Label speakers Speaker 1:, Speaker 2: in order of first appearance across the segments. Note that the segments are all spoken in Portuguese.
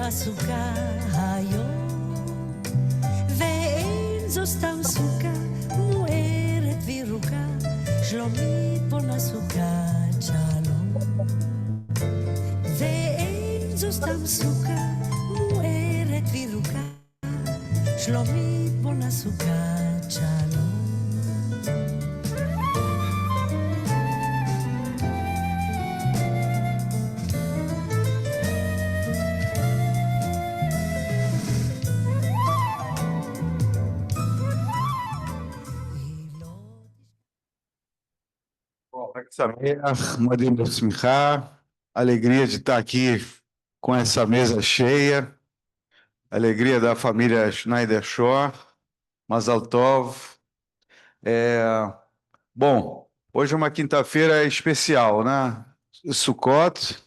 Speaker 1: הסוכה היום, ואין זו סתם סוכה מוארת וירוקה, שלומית בונה סוכת שלום. ואין זו סתם סוכה מוארת וירוקה, שלומית בונה סוכת שלום.
Speaker 2: חג שמח, מועדים לשמחה, alegria de estar aqui com essa mesa cheia, alegria da família Schneider Shaw, Mazal Tov. Bom, hoje é uma quinta-feira especial, né? Sukkot,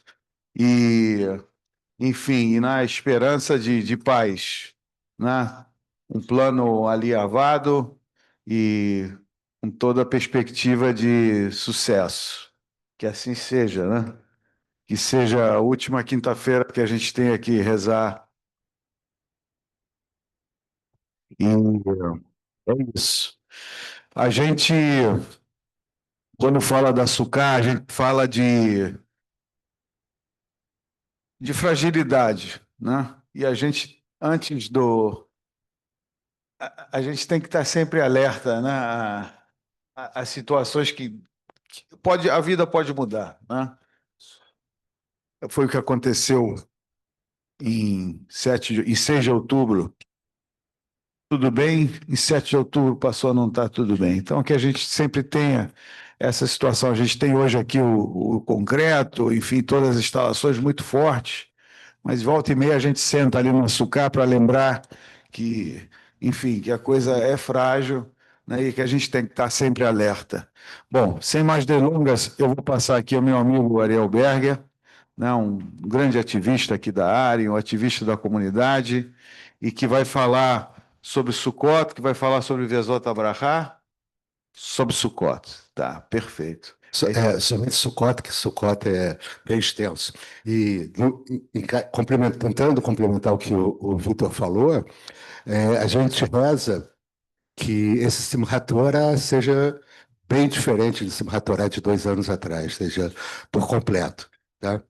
Speaker 2: e, enfim, e na esperança de paz, né? Um plano alinhavado e com toda a perspectiva de sucesso. Que assim seja, né? Que seja a última quinta-feira que a gente tem aqui rezar. E é isso. A gente, quando fala da Sukkah, a gente fala de fragilidade, né? E a gente, antes do... A gente tem que estar sempre alerta, né? A situações que pode, a vida pode mudar, né? Foi o que aconteceu em 6 de outubro. Tudo bem, em 7 de outubro passou a não estar tudo bem. Então, que a gente sempre tenha essa situação. A gente tem hoje aqui o concreto, enfim, todas as instalações muito fortes, mas volta e meia a gente senta ali no açucar para lembrar que, enfim, que a coisa é frágil, né, e que a gente tem que estar sempre alerta. Bom, sem mais delongas, eu vou passar aqui ao meu amigo Ariel Berger, né, um grande ativista aqui da área, um ativista da comunidade, e que vai falar sobre Sukkot, que vai falar sobre Vezot Abrahá, sobre Sukkot. Tá, perfeito.
Speaker 3: Somente Sukkot, que Sukkot é bem extenso. E tentando complementar o que o Vitor falou, a gente reza que esse Simchat Torah seja bem diferente do Simchat Torah de 2 anos atrás, seja por completo. Tá?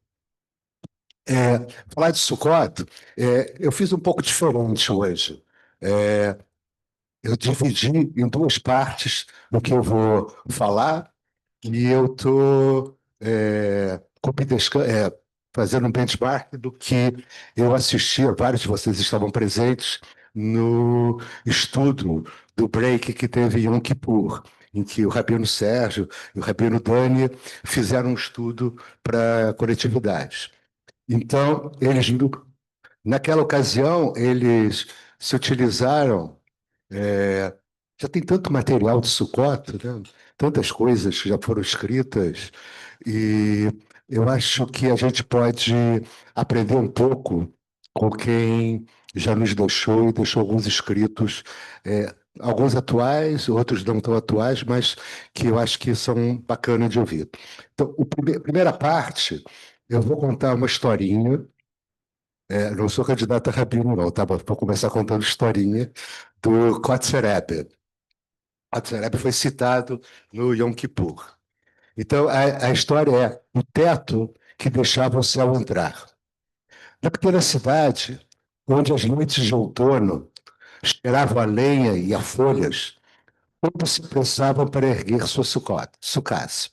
Speaker 3: Falar de Sukkot, eu fiz um pouco diferente hoje. Eu dividi em 2 partes do que eu vou falar, e eu estou fazendo um benchmark do que eu assisti, vários de vocês estavam presentes no estudo do break que teve em Yom Kippur, em que o Rabino Sérgio e o Rabino Dani fizeram um estudo para coletividades. Então, naquela ocasião, eles se utilizaram. Já tem tanto material de Sukkot, né? Tantas coisas que já foram escritas, e eu acho que a gente pode aprender um pouco com quem já nos deixou e deixou alguns escritos, alguns atuais, outros não tão atuais, mas que eu acho que são bacanas de ouvir. Então, a primeira parte, eu vou contar uma historinha. Não sou candidato a rabino, não, tá? Vou começar contando historinha do Kotzer Rebbe. Kotzer Rebbe foi citado no Yom Kippur. Então, a história é o teto que deixava o céu entrar. Na pequena cidade, onde as noites de outono cheiravam a lenha e a folhas, todos se pressavam para erguer sua sucás.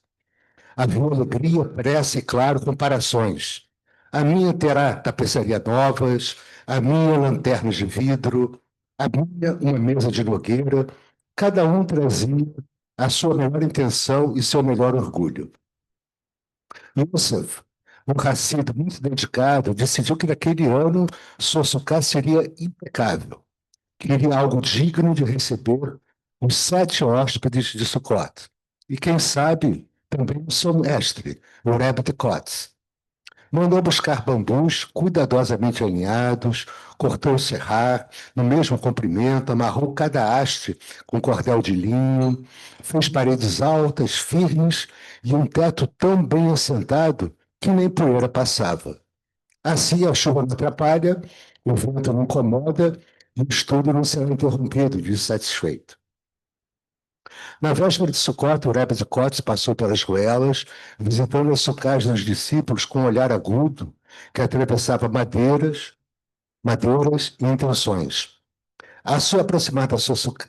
Speaker 3: Havia alegria, pressa e, claro, comparações. A minha terá tapeçaria novas, a minha lanternas de vidro, a minha uma mesa de nogueira. Cada um trazia a sua melhor intenção e seu melhor orgulho. Yosef, um Hassido muito dedicado, decidiu que naquele ano sua sucá seria impecável. Queria algo digno de receber os 7 hóspedes de Sukkot. E quem sabe, também o seu mestre, o Rebbe de Kotz. Mandou buscar bambus cuidadosamente alinhados, cortou o serrar no mesmo comprimento, amarrou cada haste com cordel de linho, fez paredes altas, firmes e um teto tão bem assentado que nem poeira passava. Assim, a chuva não atrapalha, o vento não incomoda e o estudo não será interrompido, disse satisfeito. Na véspera de Sucote, o Rebbe de Kotz passou pelas goelas, visitando as sucás dos discípulos com um olhar agudo que atravessava madeiras e intenções. A sua aproximada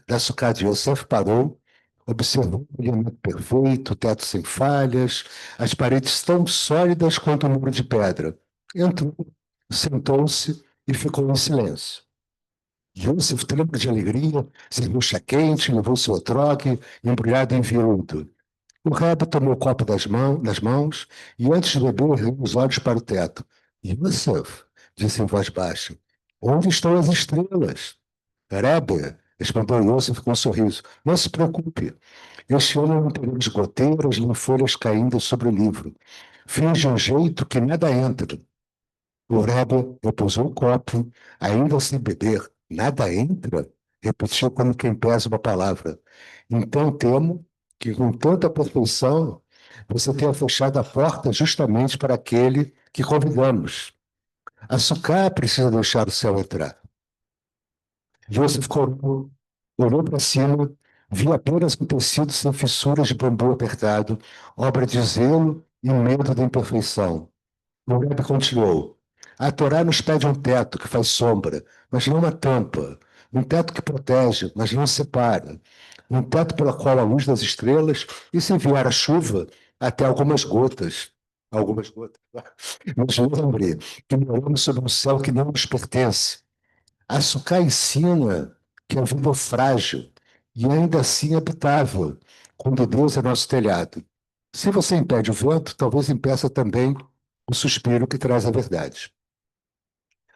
Speaker 3: da sucá de Yosef parou, observou o alinhamento perfeito, o teto sem falhas, as paredes tão sólidas quanto o muro de pedra. Entrou, sentou-se e ficou em silêncio. Yosef, tremendo de alegria, serviu chá quente, levou seu trogue, embrulhado em viúdo. O Rebbe tomou o copo nas mãos e, antes de beber, ergueu os olhos para o teto. Yosef, disse em voz baixa, onde estão as estrelas? Rebbe, respondeu Yosef com um sorriso, não se preocupe. Este ano não teremos goteiras nem folhas caindo sobre o livro. Fiz de um jeito que nada entra. O Rebbe repousou o copo, ainda sem beber. Nada entra? Repetiu como quem pesa uma palavra. Então temo que, com tanta perfeição, você tenha fechado a porta justamente para aquele que convidamos. Açúcar precisa deixar o céu entrar. Joseph olhou para cima, viu apenas um tecido sem fissuras de bambu apertado, obra de zelo e medo da imperfeição. O Rebbe continuou. A Torá nos pede um teto que faz sombra, mas não uma tampa. Um teto que protege, mas não separa. Um teto pela qual a luz das estrelas, e se enviar a chuva, até algumas gotas. Algumas gotas. Mas lembre que moramos sob um céu que não nos pertence. Açúcar ensina que a vida é frágil e ainda assim habitável, quando Deus é nosso telhado. Se você impede o vento, talvez impeça também o suspiro que traz a verdade.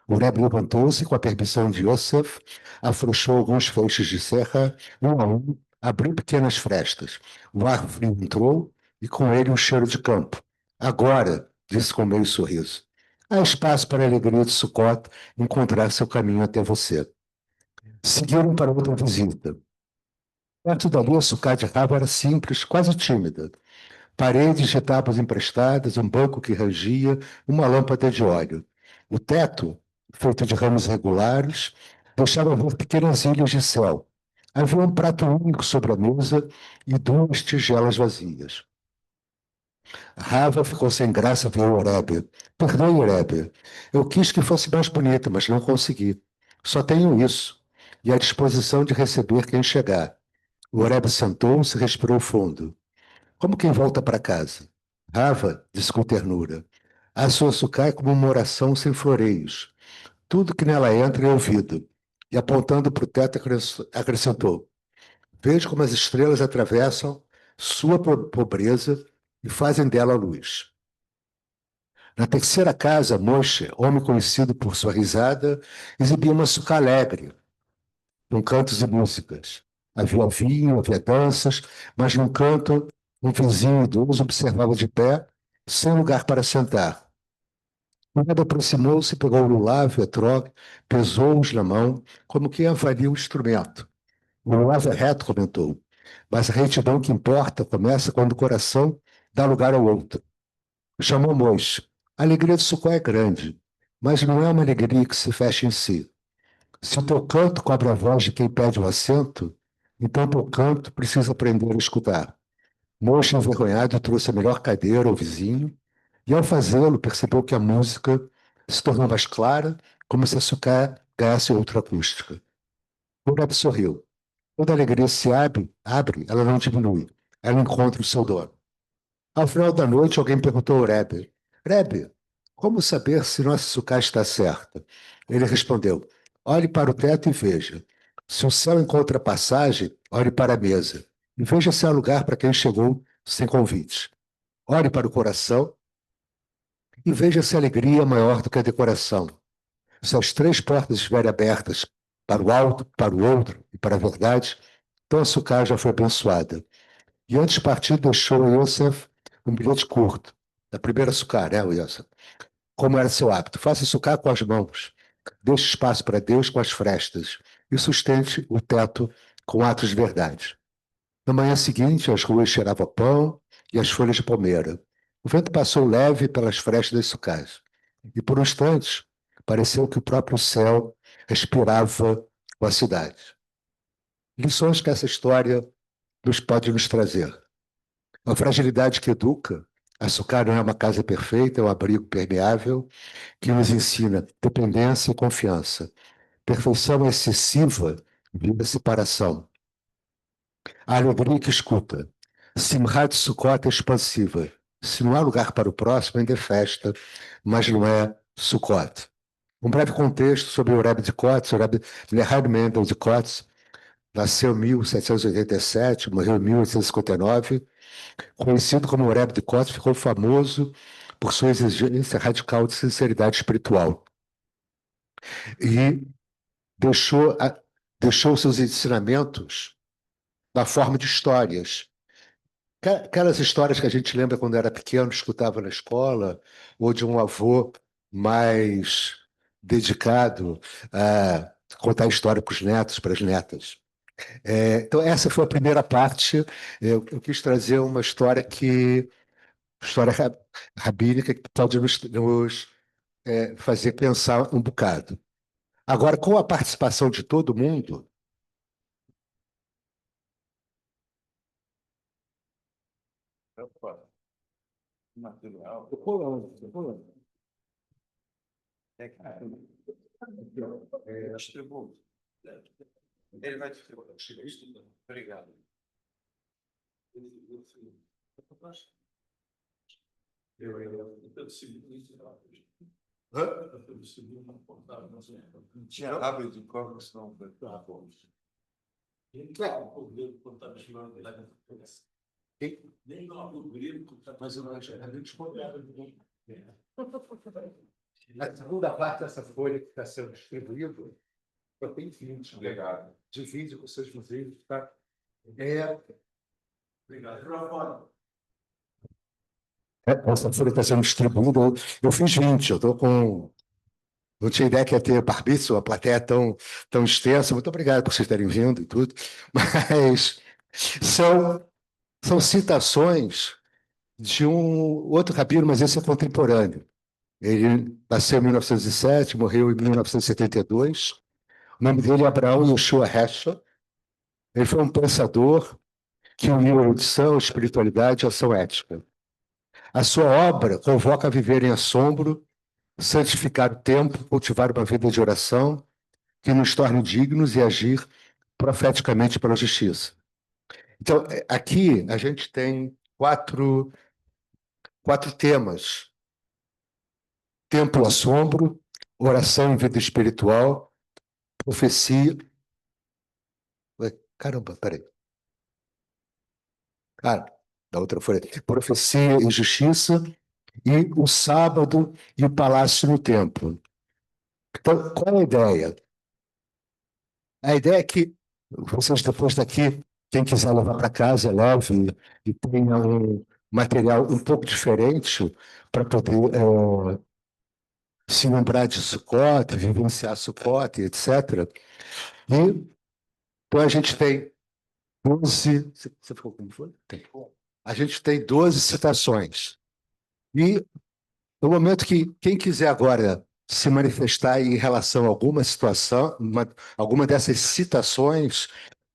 Speaker 3: O Rebbe levantou-se com a permissão de Yosef, afrouxou alguns feixes de serra, um a um, abriu pequenas frestas. O ar frio entrou e com ele um cheiro de campo. Agora, disse com meio sorriso, há espaço para a alegria de Sukkot encontrar seu caminho até você. Seguiram para outra visita. Perto dali, a sucá de Rava era simples, quase tímida. Paredes de tábuas emprestadas, um banco que rangia, uma lâmpada de óleo. O teto, feito de ramos regulares, deixava ver pequenas ilhas de céu. Havia um prato único sobre a mesa e duas tigelas vazias. Rava ficou sem graça ver o Rebbe. Perdoe, Rebbe. Eu quis que fosse mais bonita, mas não consegui. Só tenho isso. E a disposição de receber quem chegar. O Rebbe sentou-se e respirou fundo. Como quem volta para casa. Rava, disse com ternura. A sua sucá é como uma oração sem floreios. Tudo que nela entra é ouvido. E apontando para o teto, acrescentou. Veja como as estrelas atravessam sua pobreza e fazem dela luz. Na terceira casa, Moshe, homem conhecido por sua risada, exibia uma sucá alegre, com cantos e músicas. Havia vinho, havia danças, mas num canto, um vizinho idoso observava de pé, sem lugar para sentar. O Ned aproximou-se, pegou o lulav, o etrog, pesou-os na mão, como quem avalia o instrumento. O lulav é reto, comentou, mas a retidão que importa começa quando o coração dá lugar ao outro. Chamou Moisés. A alegria de Sucó é grande, mas não é uma alegria que se fecha em si. Se o teu canto cobre a voz de quem pede o assento, então teu canto precisa aprender a escutar. Moisés, envergonhado, trouxe a melhor cadeira ao vizinho, e ao fazê-lo, percebeu que a música se tornou mais clara, como se a Sucá ganhasse outra acústica. O Rebbe sorriu. Quando a alegria se abre, ela não diminui. Ela encontra o seu dono. Ao final da noite, alguém perguntou ao Rebbe, Rebbe, como saber se nossa sucá está certa? Ele respondeu, olhe para o teto e veja. Se o céu encontra passagem, olhe para a mesa. E veja se há lugar para quem chegou sem convite. Olhe para o coração e veja se a alegria é maior do que a decoração. Se as três portas estiverem abertas para o alto, para o outro e para a verdade, então a sucá já foi abençoada. E antes de partir, deixou a Yosef um bilhete curto, da primeira sucá, né, Yosef? Como era seu hábito, faça sucá com as mãos, deixe espaço para Deus com as frestas e sustente o teto com atos de verdade. Na manhã seguinte, as ruas cheiravam pão e as folhas de palmeira. O vento passou leve pelas frestas das sucás. e por um instante pareceu que o próprio céu respirava com a cidade. Lições que essa história pode nos trazer. A fragilidade que educa, Açúcar não é uma casa perfeita, é um abrigo permeável que nos ensina dependência e confiança. Perfeição excessiva vira separação. A alegria que escuta. Simhat Sukkot é expansiva. Se não há lugar para o próximo, ainda é festa, mas não é Sukkot. Um breve contexto sobre o Rebbe de Kotz. O Rebbe Leonhard Mendel de Kotz nasceu em 1787, morreu em 1859. Conhecido como o Rebbe de Kotz, ficou famoso por sua exigência radical de sinceridade espiritual. E deixou seus ensinamentos na forma de histórias. Aquelas histórias que a gente lembra quando era pequeno, escutava na escola, ou de um avô mais dedicado a contar história para os netos, para as netas. Então, essa foi a primeira parte. Eu quis trazer uma história rabínica que pode nos fazer pensar um bocado. Agora, com a participação de todo mundo,
Speaker 2: Material. Distribui. Ele vai distribuir. Obrigado. Não tinha hábito de corpos, não. Mas eu acho que a gente
Speaker 3: a segunda parte dessa folha que está sendo distribuída, eu tenho 20.
Speaker 2: Obrigado.
Speaker 3: Divide com seus vizinhos, tá?
Speaker 2: Obrigado.
Speaker 3: Essa folha está sendo distribuída. Eu fiz 20, eu estou com. Não tinha ideia que ia ter barbício, uma plateia tão extensa. Muito obrigado por vocês terem vindo e tudo. Mas são citações de um outro rabino, mas esse é contemporâneo. Ele nasceu em 1907, morreu em 1972. O nome dele é Abraão Yoshua Heschel. Ele foi um pensador que uniu erudição, espiritualidade e ação ética. A sua obra convoca a viver em assombro, santificar o tempo, cultivar uma vida de oração que nos torne dignos e agir profeticamente pela justiça. Então, aqui a gente tem quatro temas: templo, assombro, oração e vida espiritual, profecia. Caramba, peraí. Da outra folha. Profecia e justiça, e o sábado e o palácio no templo. Então, qual é a ideia? A ideia é que vocês, depois daqui, quem quiser levar para casa, leve e tenha um material um pouco diferente para poder se lembrar de Sukkot, vivenciar Sukkot, etc. E, então, a gente tem 12... Você ficou como foi? Tem. A gente tem 12 citações. E no momento que quem quiser agora se manifestar em relação a alguma situação, alguma dessas citações,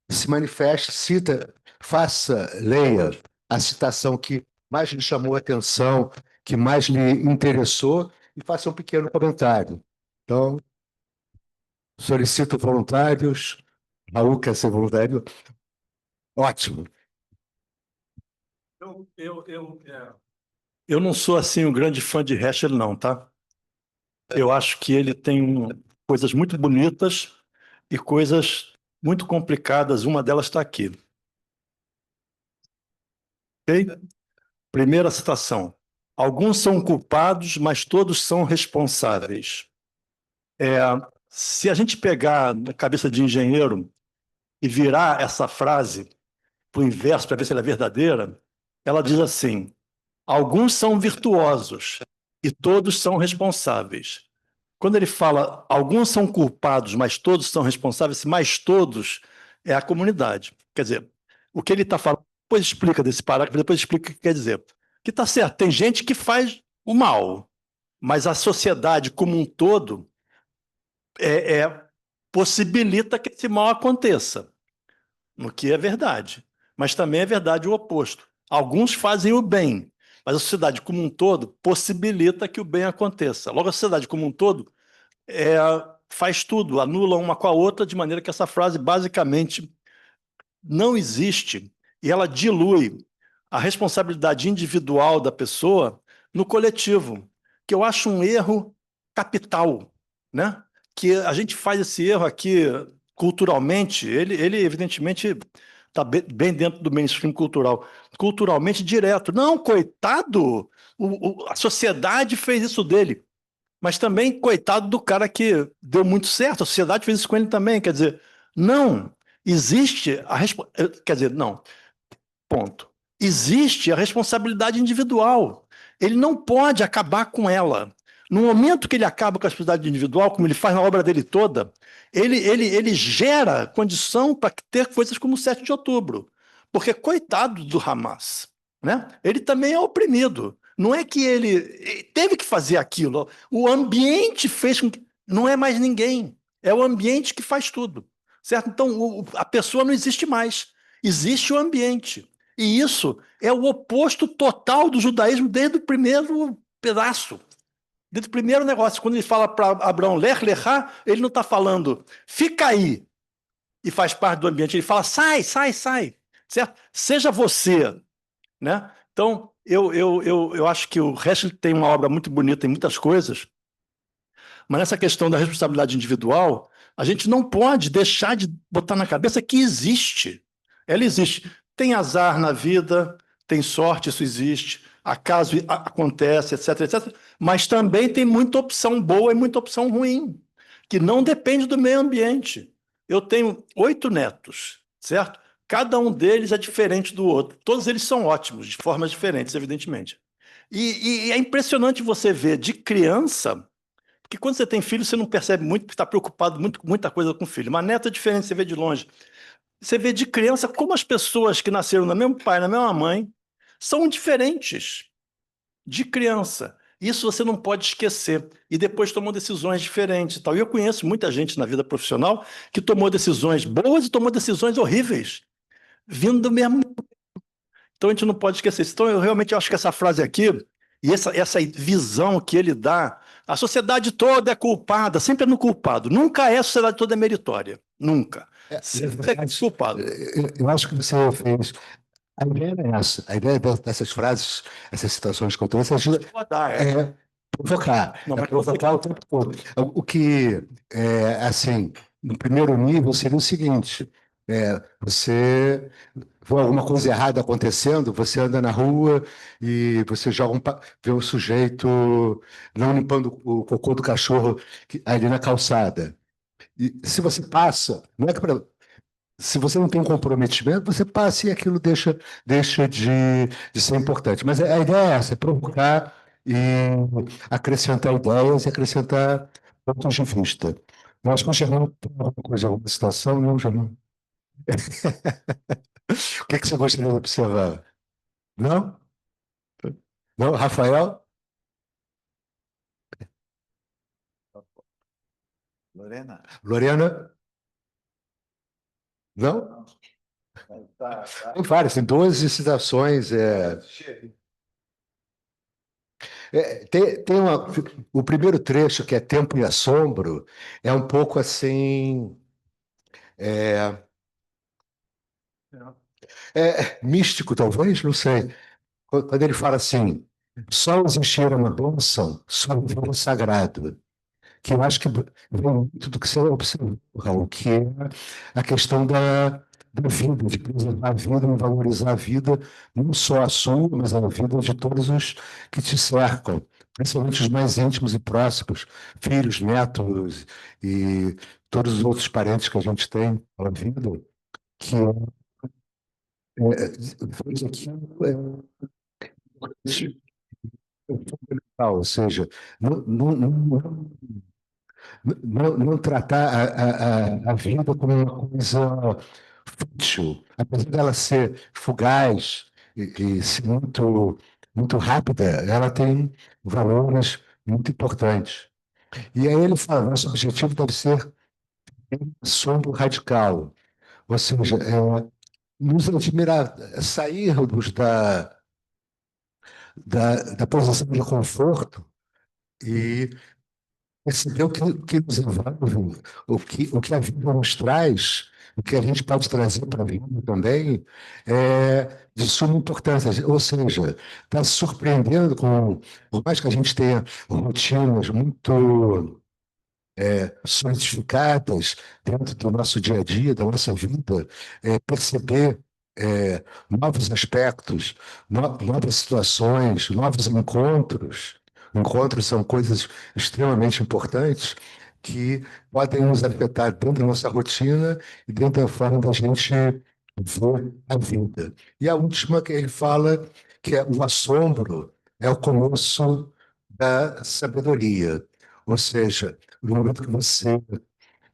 Speaker 3: se manifeste, cita, leia a citação que mais lhe chamou a atenção, que mais lhe interessou, e faça um pequeno comentário. Então, solicito voluntários. Raul quer ser voluntário? Ótimo.
Speaker 4: Eu não sou assim um grande fã de Heschel, não, tá? Eu acho que ele tem coisas muito bonitas e coisas muito complicadas. Uma delas está aqui. Ok? Primeira citação. Alguns são culpados, mas todos são responsáveis. Se a gente pegar na cabeça de engenheiro e virar essa frase para o inverso, para ver se ela é verdadeira, ela diz assim: alguns são virtuosos e todos são responsáveis. Quando ele fala alguns são culpados, mas todos são responsáveis, esse mais todos é a comunidade. Quer dizer, o que ele está falando, depois explica desse parágrafo, depois explica o que quer dizer. Que está certo, tem gente que faz o mal, mas a sociedade como um todo possibilita que esse mal aconteça, no que é verdade. Mas também é verdade o oposto. Alguns fazem o bem, mas a sociedade como um todo possibilita que o bem aconteça. Logo, a sociedade como um todo é, faz tudo, anula uma com a outra, de maneira que essa frase basicamente não existe e ela dilui a responsabilidade individual da pessoa no coletivo, que eu acho um erro capital, né? Que a gente faz esse erro aqui culturalmente, ele evidentemente está bem dentro do mainstream cultural, culturalmente direto. Não, coitado, a sociedade fez isso dele. Mas também, coitado do cara que deu muito certo, a sociedade fez isso com ele também. Quer dizer, não, existe a quer dizer, não, ponto. Existe a responsabilidade individual. Ele não pode acabar com ela. No momento que ele acaba com a responsabilidade individual, como ele faz na obra dele toda, ele gera condição para ter coisas como o 7 de outubro. Porque, coitado do Hamas, né? Ele também é oprimido. Não é que ele teve que fazer aquilo. O ambiente fez com que. Não é mais ninguém. É o ambiente que faz tudo. Certo? Então, a pessoa não existe mais. Existe o ambiente. E isso é o oposto total do judaísmo desde o primeiro pedaço, desde o primeiro negócio. Quando ele fala para Abraão, Lech Lechá, ele não está falando, fica aí e faz parte do ambiente. Ele fala, sai, sai, sai. Certo? Seja você. Né? Então, eu acho que o resto tem uma obra muito bonita em muitas coisas, mas nessa questão da responsabilidade individual, a gente não pode deixar de botar na cabeça que existe. Ela existe. Tem azar na vida, tem sorte, isso existe. Acaso acontece, etc, etc. Mas também tem muita opção boa e muita opção ruim, que não depende do meio ambiente. Eu tenho 8 netos, certo? Cada um deles é diferente do outro. Todos eles são ótimos, de formas diferentes, evidentemente. E é impressionante você ver de criança. Porque quando você tem filho, você não percebe muito, porque está preocupado muito com muita coisa com o filho. Mas neto é diferente, você vê de longe. Você vê de criança como as pessoas que nasceram no mesmo pai, na mesma mãe, são diferentes de criança. Isso você não pode esquecer. E depois tomou decisões diferentes. E tal. E eu conheço muita gente na vida profissional que tomou decisões boas e tomou decisões horríveis, vindo do mesmo. Então a gente não pode esquecer isso. Então eu realmente acho que essa frase aqui, e essa visão que ele dá, a sociedade toda é culpada, sempre é no culpado. Nunca é a sociedade toda é meritória. Nunca. Sempre é culpado.
Speaker 3: Eu acho que você fez. A ideia é essa. A ideia dessas frases, essas citações que eu trouxe, é provocar.
Speaker 4: Não,
Speaker 3: É
Speaker 4: mas
Speaker 3: provocar o tempo todo. O que, assim, no primeiro nível seria o seguinte: você vê alguma coisa errada acontecendo, você anda na rua e você vê um sujeito não limpando o cocô do cachorro ali na calçada. E se você passa, não é que se você não tem um comprometimento, você passa e aquilo deixa de ser importante. Mas a ideia é essa, é provocar e acrescentar ideias e acrescentar pontos de vista. Nós que o Germão tem alguma coisa, alguma situação, não, Germão? O que você gostaria de observar? Não? Não, Rafael?
Speaker 2: Lorena?
Speaker 3: Lorena? Não?
Speaker 2: Tá.
Speaker 3: Tem várias, tem 12 citações. O primeiro trecho, que é Tempo e Assombro, é um pouco assim. É, místico, talvez, não sei. Quando ele fala assim: só existir é uma bênção, só viver é sagrado. Que eu acho que vem muito do que você observou, Raul, que é a questão da vida, de preservar a vida, e valorizar a vida, não só a sua, mas a vida de todos os que te cercam, principalmente os mais íntimos e próximos, filhos, netos e todos os outros parentes que a gente tem na vida, que fez aquilo fundamental, ou seja, não tratar a vida como uma coisa fútil, apesar dela ser fugaz e ser muito rápida, ela tem valores muito importante. E aí ele fala, nosso objetivo deve ser assombro radical, ou seja, nos admirar, sairmos da posição de conforto e perceber o que nos envolve, o que a vida nos traz, o que a gente pode trazer para a vida também, é de suma importância. Ou seja, está se surpreendendo com, por mais que a gente tenha rotinas muito solidificadas dentro do nosso dia a dia, da nossa vida, perceber novos aspectos, novas situações, novos encontros. Encontros são coisas extremamente importantes que podem nos afetar dentro da nossa rotina e dentro da forma da gente ver a vida. E a última que ele fala, que é o assombro, é o começo da sabedoria. Ou seja, no momento que você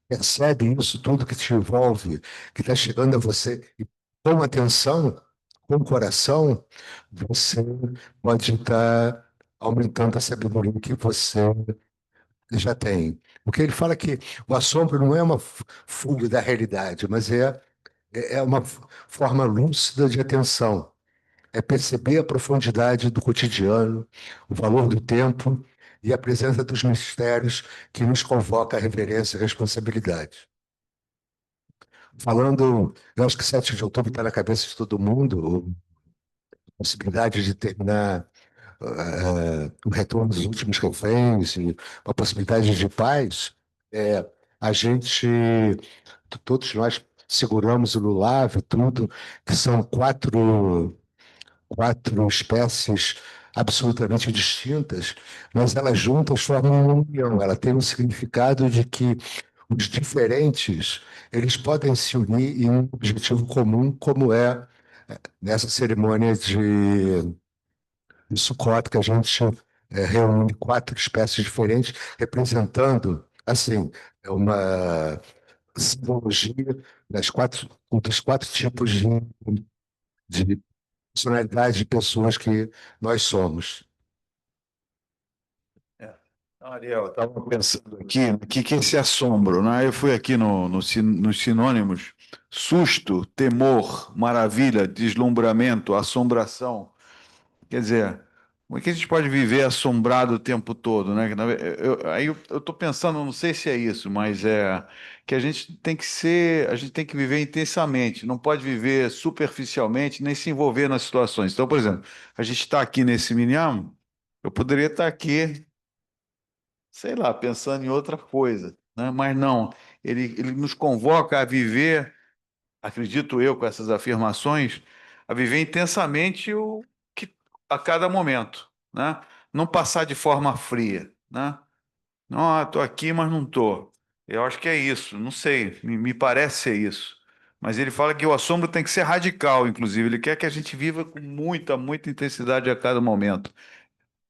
Speaker 3: percebe isso tudo que te envolve, que está chegando a você, e com atenção, com o coração, você pode estar aumentando a sabedoria que você já tem. Porque ele fala que o assombro não é uma fuga da realidade, mas é uma forma lúcida de atenção. É perceber a profundidade do cotidiano, o valor do tempo e a presença dos mistérios que nos convoca a reverência e responsabilidade. Falando, eu acho que 7 de outubro está na cabeça de todo mundo, a possibilidade de terminar o retorno dos últimos reféns e a possibilidade de paz, a gente, todos nós seguramos o lulave, tudo, que são quatro espécies absolutamente distintas, mas elas juntas formam uma união. Ela tem um significado de que os diferentes eles podem se unir em um objetivo comum, como é nessa cerimônia de Sukkot, que a gente reúne 4 espécies diferentes, representando, assim, uma simbologia dos quatro tipos de personalidade de pessoas que nós somos.
Speaker 2: Então, Ariel, eu estava pensando aqui, o que é esse assombro, né? Eu fui aqui nos sinônimos: susto, temor, maravilha, deslumbramento, assombração. Quer dizer, como é que a gente pode viver assombrado o tempo todo, né? Aí eu estou pensando, não sei se é isso, mas é que a gente tem que viver intensamente, não pode viver superficialmente, nem se envolver nas situações. Então, por exemplo, a gente está aqui nesse Minham, eu poderia estar aqui, sei lá, pensando em outra coisa, né? Mas não, ele nos convoca a viver, acredito eu, com essas afirmações, a viver intensamente que a cada momento, né? Não passar de forma fria, né? Não, estou aqui, mas não estou. Eu acho que é isso, não sei, me parece ser isso. Mas ele fala que o assombro tem que ser radical, inclusive. Ele quer que a gente viva com muita, muita intensidade a cada momento.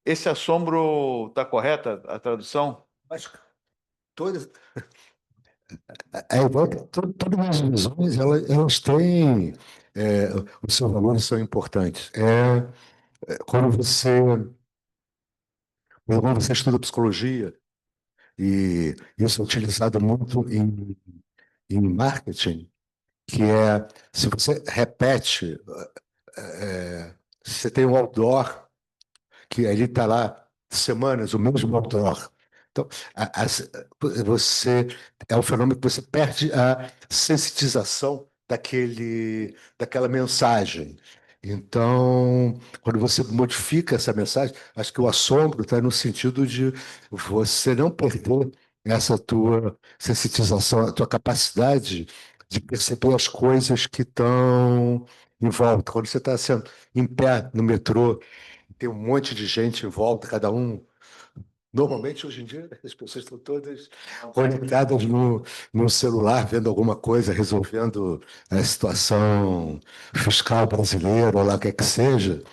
Speaker 2: Esse assombro está correta a tradução?
Speaker 3: Mas todas, todas as visões, elas têm, os seus valores são importantes. Quando você estuda psicologia, e isso é utilizado muito em marketing, que é, se você repete, se você tem um outdoor, que ele está lá semanas, o mesmo outdoor. Então, você é um fenômeno que você perde a sensitização daquela mensagem. Então, quando você modifica essa mensagem, acho que o assombro está no sentido de você não perder essa tua sensitização, a tua capacidade de perceber as coisas que estão em volta. Quando você está sendo em pé no metrô, tem um monte de gente em volta, cada um. Normalmente, hoje em dia, as pessoas estão todas conectadas no celular, vendo alguma coisa, resolvendo a situação fiscal brasileira, ou lá o que é que seja.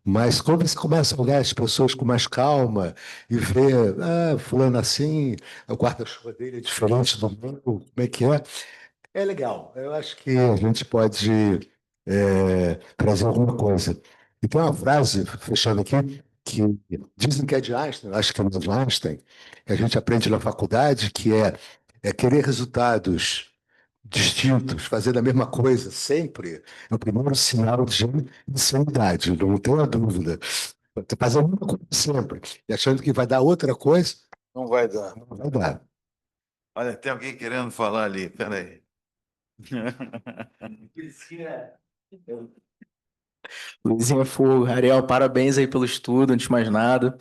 Speaker 3: Mas quando você começa a olhar as pessoas com mais calma e ver, fulano assim, o guarda-chuva dele é diferente do meu, como é que é? É legal. Eu acho que a gente pode trazer alguma coisa. E tem uma frase, fechando aqui, que dizem que é de Einstein, acho que é de Einstein, que a gente aprende na faculdade, que é querer resultados distintos, fazer a mesma coisa sempre, é o primeiro sinal de insanidade, não tenha dúvida. Você faz a mesma coisa sempre, e achando que vai dar outra coisa,
Speaker 2: Não vai dar.
Speaker 3: não vai dar.
Speaker 2: Olha, tem alguém querendo falar ali, peraí.
Speaker 5: Luizinho é fogo. Ariel, parabéns aí pelo estudo, antes de mais nada.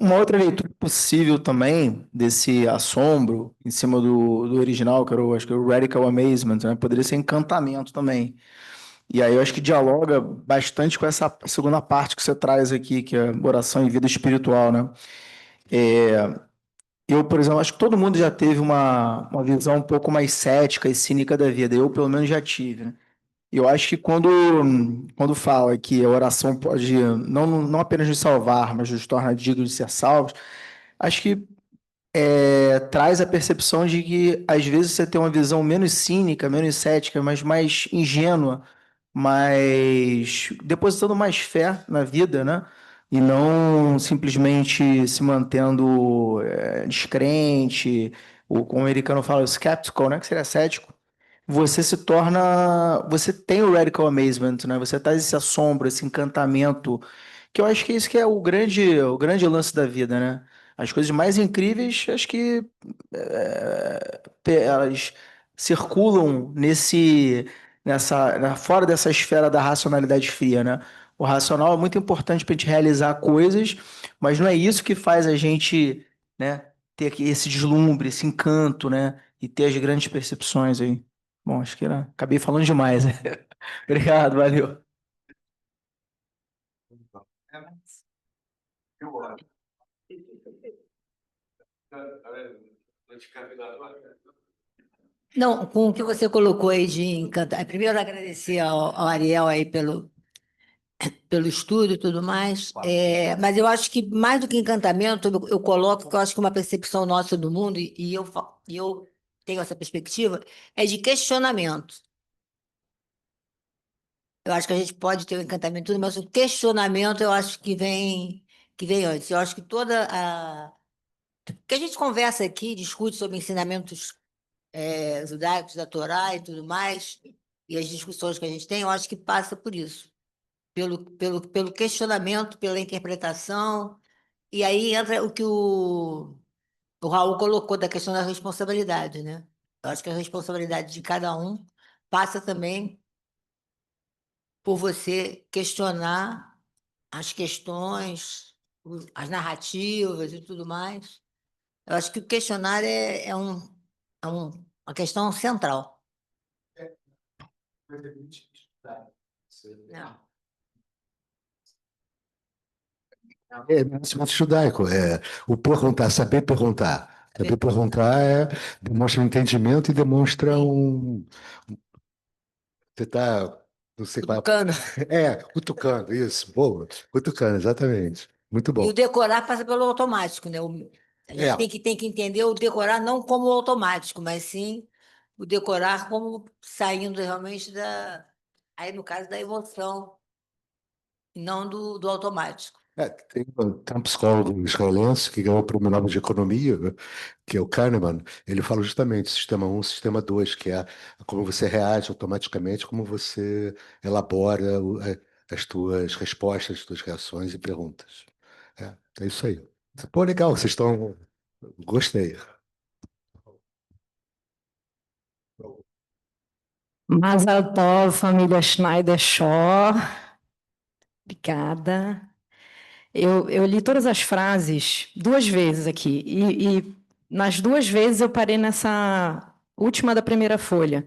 Speaker 5: Uma outra leitura possível também desse assombro em cima do original, que era acho que é o Radical Amazement, né? Poderia ser encantamento também. E aí eu acho que dialoga bastante com essa segunda parte que você traz aqui, que é oração e vida espiritual, né? Eu, por exemplo, acho que todo mundo já teve uma visão um pouco mais cética e cínica da vida. Eu, pelo menos, já tive, né? Eu acho que quando fala que a oração pode não apenas nos salvar, mas nos torna dignos de ser salvos, acho que traz a percepção de que às vezes você tem uma visão menos cínica, menos cética, mas mais ingênua, mas depositando mais fé na vida, né? E não simplesmente se mantendo descrente, ou como o americano fala, skeptical, né? Que seria cético. Você se torna. Você tem o radical amazement, né? Você traz esse assombro, esse encantamento, que eu acho que é isso que é o grande lance da vida, né? As coisas mais incríveis, acho que elas circulam fora dessa esfera da racionalidade fria, né? O racional é muito importante para a gente realizar coisas, mas não é isso que faz a gente, né, ter esse deslumbre, esse encanto, né? E ter as grandes percepções aí. Bom, acho que acabei falando demais, né? Obrigado, valeu.
Speaker 6: Não, com o que você colocou aí de encantar. Primeiro, agradecer ao Ariel aí pelo estudo e tudo mais. Mas eu acho que mais do que encantamento, eu coloco que eu acho que uma percepção nossa do mundo, e eu tenho essa perspectiva, é de questionamento. Eu acho que a gente pode ter o encantamento e tudo, mas o questionamento eu acho que vem antes. Eu acho que toda a. Que a gente conversa aqui, discute sobre ensinamentos judaicos da Torá e tudo mais, e as discussões que a gente tem, eu acho que passa por isso, pelo questionamento, pela interpretação, e aí entra o que o Raul colocou da questão da responsabilidade, né? Eu acho que a responsabilidade de cada um passa também por você questionar as questões, as narrativas e tudo mais. Eu acho que o questionar uma questão central. Não.
Speaker 3: É conhecimento judaico, o perguntar, saber perguntar. Saber perguntar demonstra um entendimento e demonstra Você está, não sei qual
Speaker 6: Tucano.
Speaker 3: cutucando, isso, boa, cutucando, exatamente. Muito
Speaker 6: E o
Speaker 3: bom.
Speaker 6: decorar passa pelo automático, né? A
Speaker 3: É,
Speaker 6: gente tem que entender o decorar não como o automático, mas sim o decorar como saindo realmente aí no caso da emoção, e não do automático.
Speaker 3: tem um psicólogo israelense que ganhou o prêmio Nobel de Economia, né, que é o Kahneman. Ele fala justamente sistema um, sistema 2, que é como você reage automaticamente, como você elabora as tuas respostas, as tuas reações e perguntas. É isso aí. Pô, legal, vocês estão. Gostei.
Speaker 7: Mazel Tov, família Schneider Shaw. Obrigada. Eu li todas as frases 2 vezes aqui, e nas 2 vezes eu parei nessa última da primeira folha.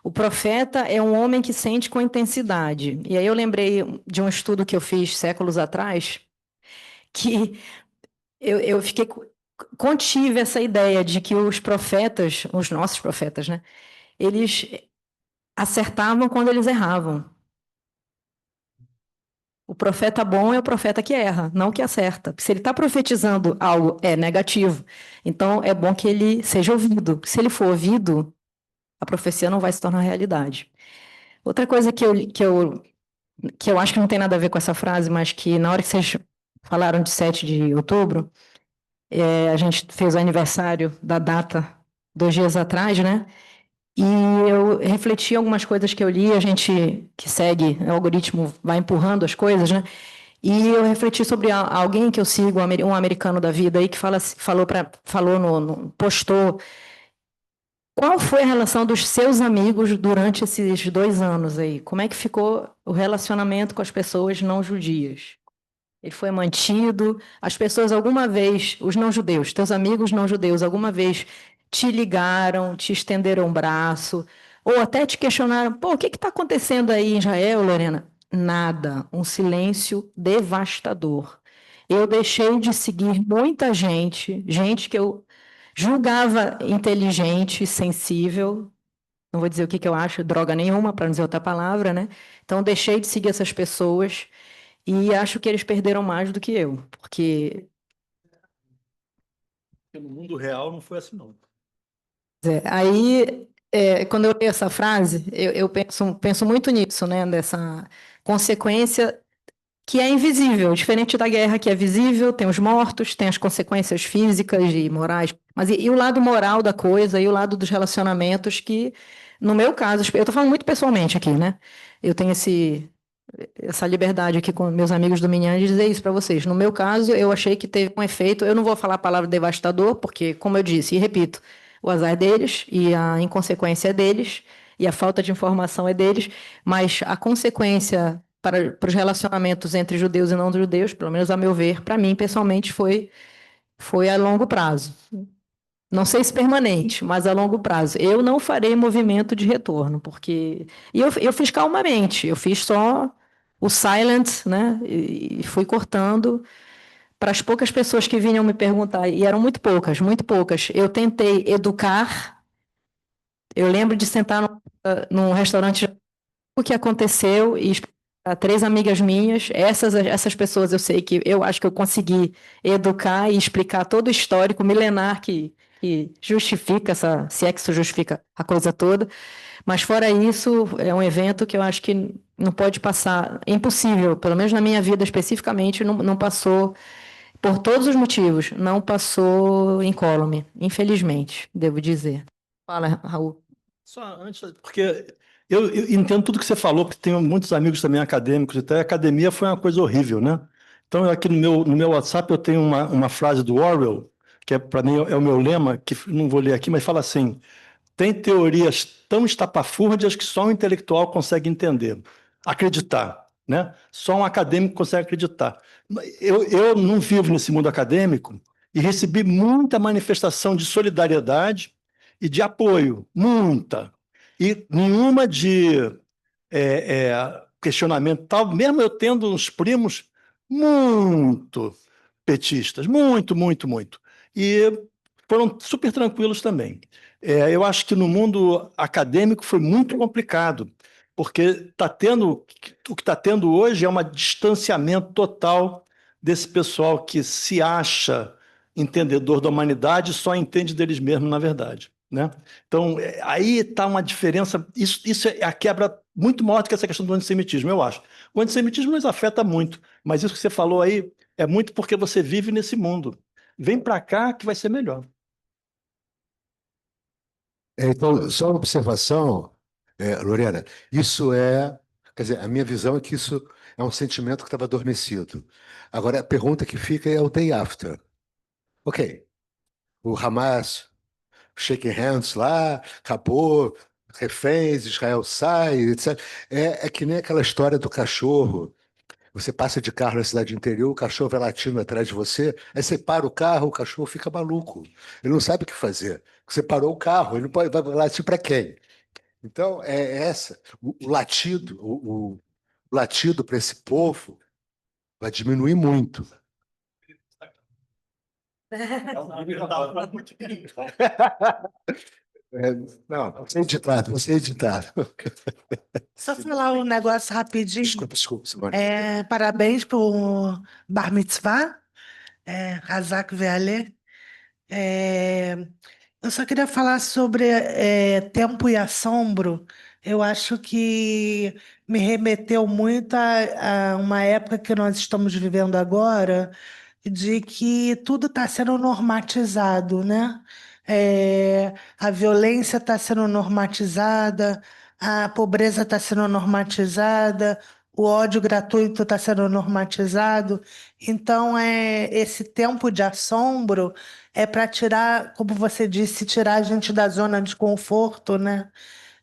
Speaker 7: O profeta é um homem que sente com intensidade. E aí eu lembrei de um estudo que eu fiz séculos atrás, que eu contive essa ideia de que os profetas, os nossos profetas, né, eles acertavam quando eles erravam. O profeta bom é o profeta que erra, não que acerta. Se ele está profetizando algo negativo, então é bom que ele seja ouvido. Se ele for ouvido, a profecia não vai se tornar realidade. Outra coisa que eu que eu acho que não tem nada a ver com essa frase, mas que na hora que vocês falaram de 7 de outubro, a gente fez o aniversário da data 2 dias atrás, né? E eu refleti algumas coisas que eu li, a gente que segue o algoritmo vai empurrando as coisas, né? E eu refleti sobre alguém que eu sigo, um americano da vida aí, que postou qual foi a relação dos seus amigos durante esses 2 anos aí? Como é que ficou o relacionamento com as pessoas não judias? Ele foi mantido? As pessoas alguma vez, os não judeus, teus amigos não judeus, alguma vez te ligaram, te estenderam o braço, ou até te questionaram, pô, o que está acontecendo aí em Israel, Lorena? Nada, um silêncio devastador. Eu deixei de seguir muita gente, gente que eu julgava inteligente, sensível, não vou dizer o que eu acho, droga nenhuma, para não dizer outra palavra, né? Então, deixei de seguir essas pessoas e acho que eles perderam mais do que eu, porque
Speaker 4: Porque no mundo real não foi assim, não.
Speaker 7: aí, quando eu leio essa frase, eu penso muito nisso, né? Dessa consequência que é invisível, diferente da guerra, que é visível, tem os mortos, tem as consequências físicas e morais, mas e o lado moral da coisa, e o lado dos relacionamentos, que, no meu caso, eu estou falando muito pessoalmente aqui, né? Eu tenho essa liberdade aqui com meus amigos do Minyan de dizer isso para vocês. No meu caso, eu achei que teve um efeito, eu não vou falar a palavra devastador, porque, como eu disse, e repito, o azar é deles, e a inconsequência é deles, e a falta de informação é deles, mas a consequência para os relacionamentos entre judeus e não judeus, pelo menos a meu ver, para mim, pessoalmente, foi a longo prazo. Não sei se permanente, mas a longo prazo. Eu não farei movimento de retorno, porque. E eu fiz calmamente, eu fiz só o silent, né? E fui cortando. Para as poucas pessoas que vinham me perguntar, e eram muito poucas, muito poucas, eu tentei educar. Eu lembro de sentar num restaurante, o que aconteceu, e explicar a 3 amigas minhas, essas pessoas eu sei que eu acho que eu consegui educar e explicar todo o histórico milenar que justifica se é que isso justifica a coisa toda, mas fora isso, é um evento que eu acho que não pode passar, é impossível, pelo menos na minha vida especificamente, não passou, por todos os motivos, não passou incólume, infelizmente, devo dizer. Fala, Raul.
Speaker 4: Só antes, porque eu entendo tudo que você falou, porque tenho muitos amigos também acadêmicos, até a academia foi uma coisa horrível, né? Então, aqui no meu WhatsApp eu tenho uma frase do Orwell, que para mim é o meu lema, que não vou ler aqui, mas fala assim: tem teorias tão estapafúrdias que só um intelectual consegue entender, acreditar, né? Só um acadêmico consegue acreditar. Eu não vivo nesse mundo acadêmico e recebi muita manifestação de solidariedade e de apoio, muita. E nenhuma de questionamento tal, mesmo eu tendo uns primos muito petistas, muito, muito, muito. E foram super tranquilos também. Eu acho que no mundo acadêmico foi muito complicado, porque o que está tendo hoje é um distanciamento total desse pessoal que se acha entendedor da humanidade e só entende deles mesmos, na verdade, né? Então, aí está uma diferença. Isso é a quebra muito maior do que essa questão do antissemitismo, eu acho. O antissemitismo nos afeta muito, mas isso que você falou aí é muito porque você vive nesse mundo. Vem para cá que vai ser melhor.
Speaker 3: Então, só uma observação, Lorena, quer dizer, a minha visão é que isso é um sentimento que estava adormecido. Agora, a pergunta que fica é o day after. Ok, o Hamas, shaking hands lá, acabou, reféns, Israel sai, etc. É que nem aquela história do cachorro. Você passa de carro na cidade interior, o cachorro vai latindo atrás de você, aí você para o carro, o cachorro fica maluco. Ele não sabe o que fazer. Você parou o carro, ele não pode, vai latir para quem? Então, o latido, o latido para esse povo vai diminuir muito. Não, você é editado.
Speaker 8: Só falar um negócio rapidinho.
Speaker 3: Desculpa, Simone.
Speaker 8: Parabéns por Bar Mitzvah, Hazak Ve'aleh. Eu só queria falar sobre tempo e assombro. Eu acho que me remeteu muito a uma época que nós estamos vivendo agora, de que tudo está sendo normatizado, né? A violência está sendo normatizada, a pobreza está sendo normatizada, o ódio gratuito está sendo normatizado. Então, esse tempo de assombro é para tirar, como você disse, tirar a gente da zona de conforto, né?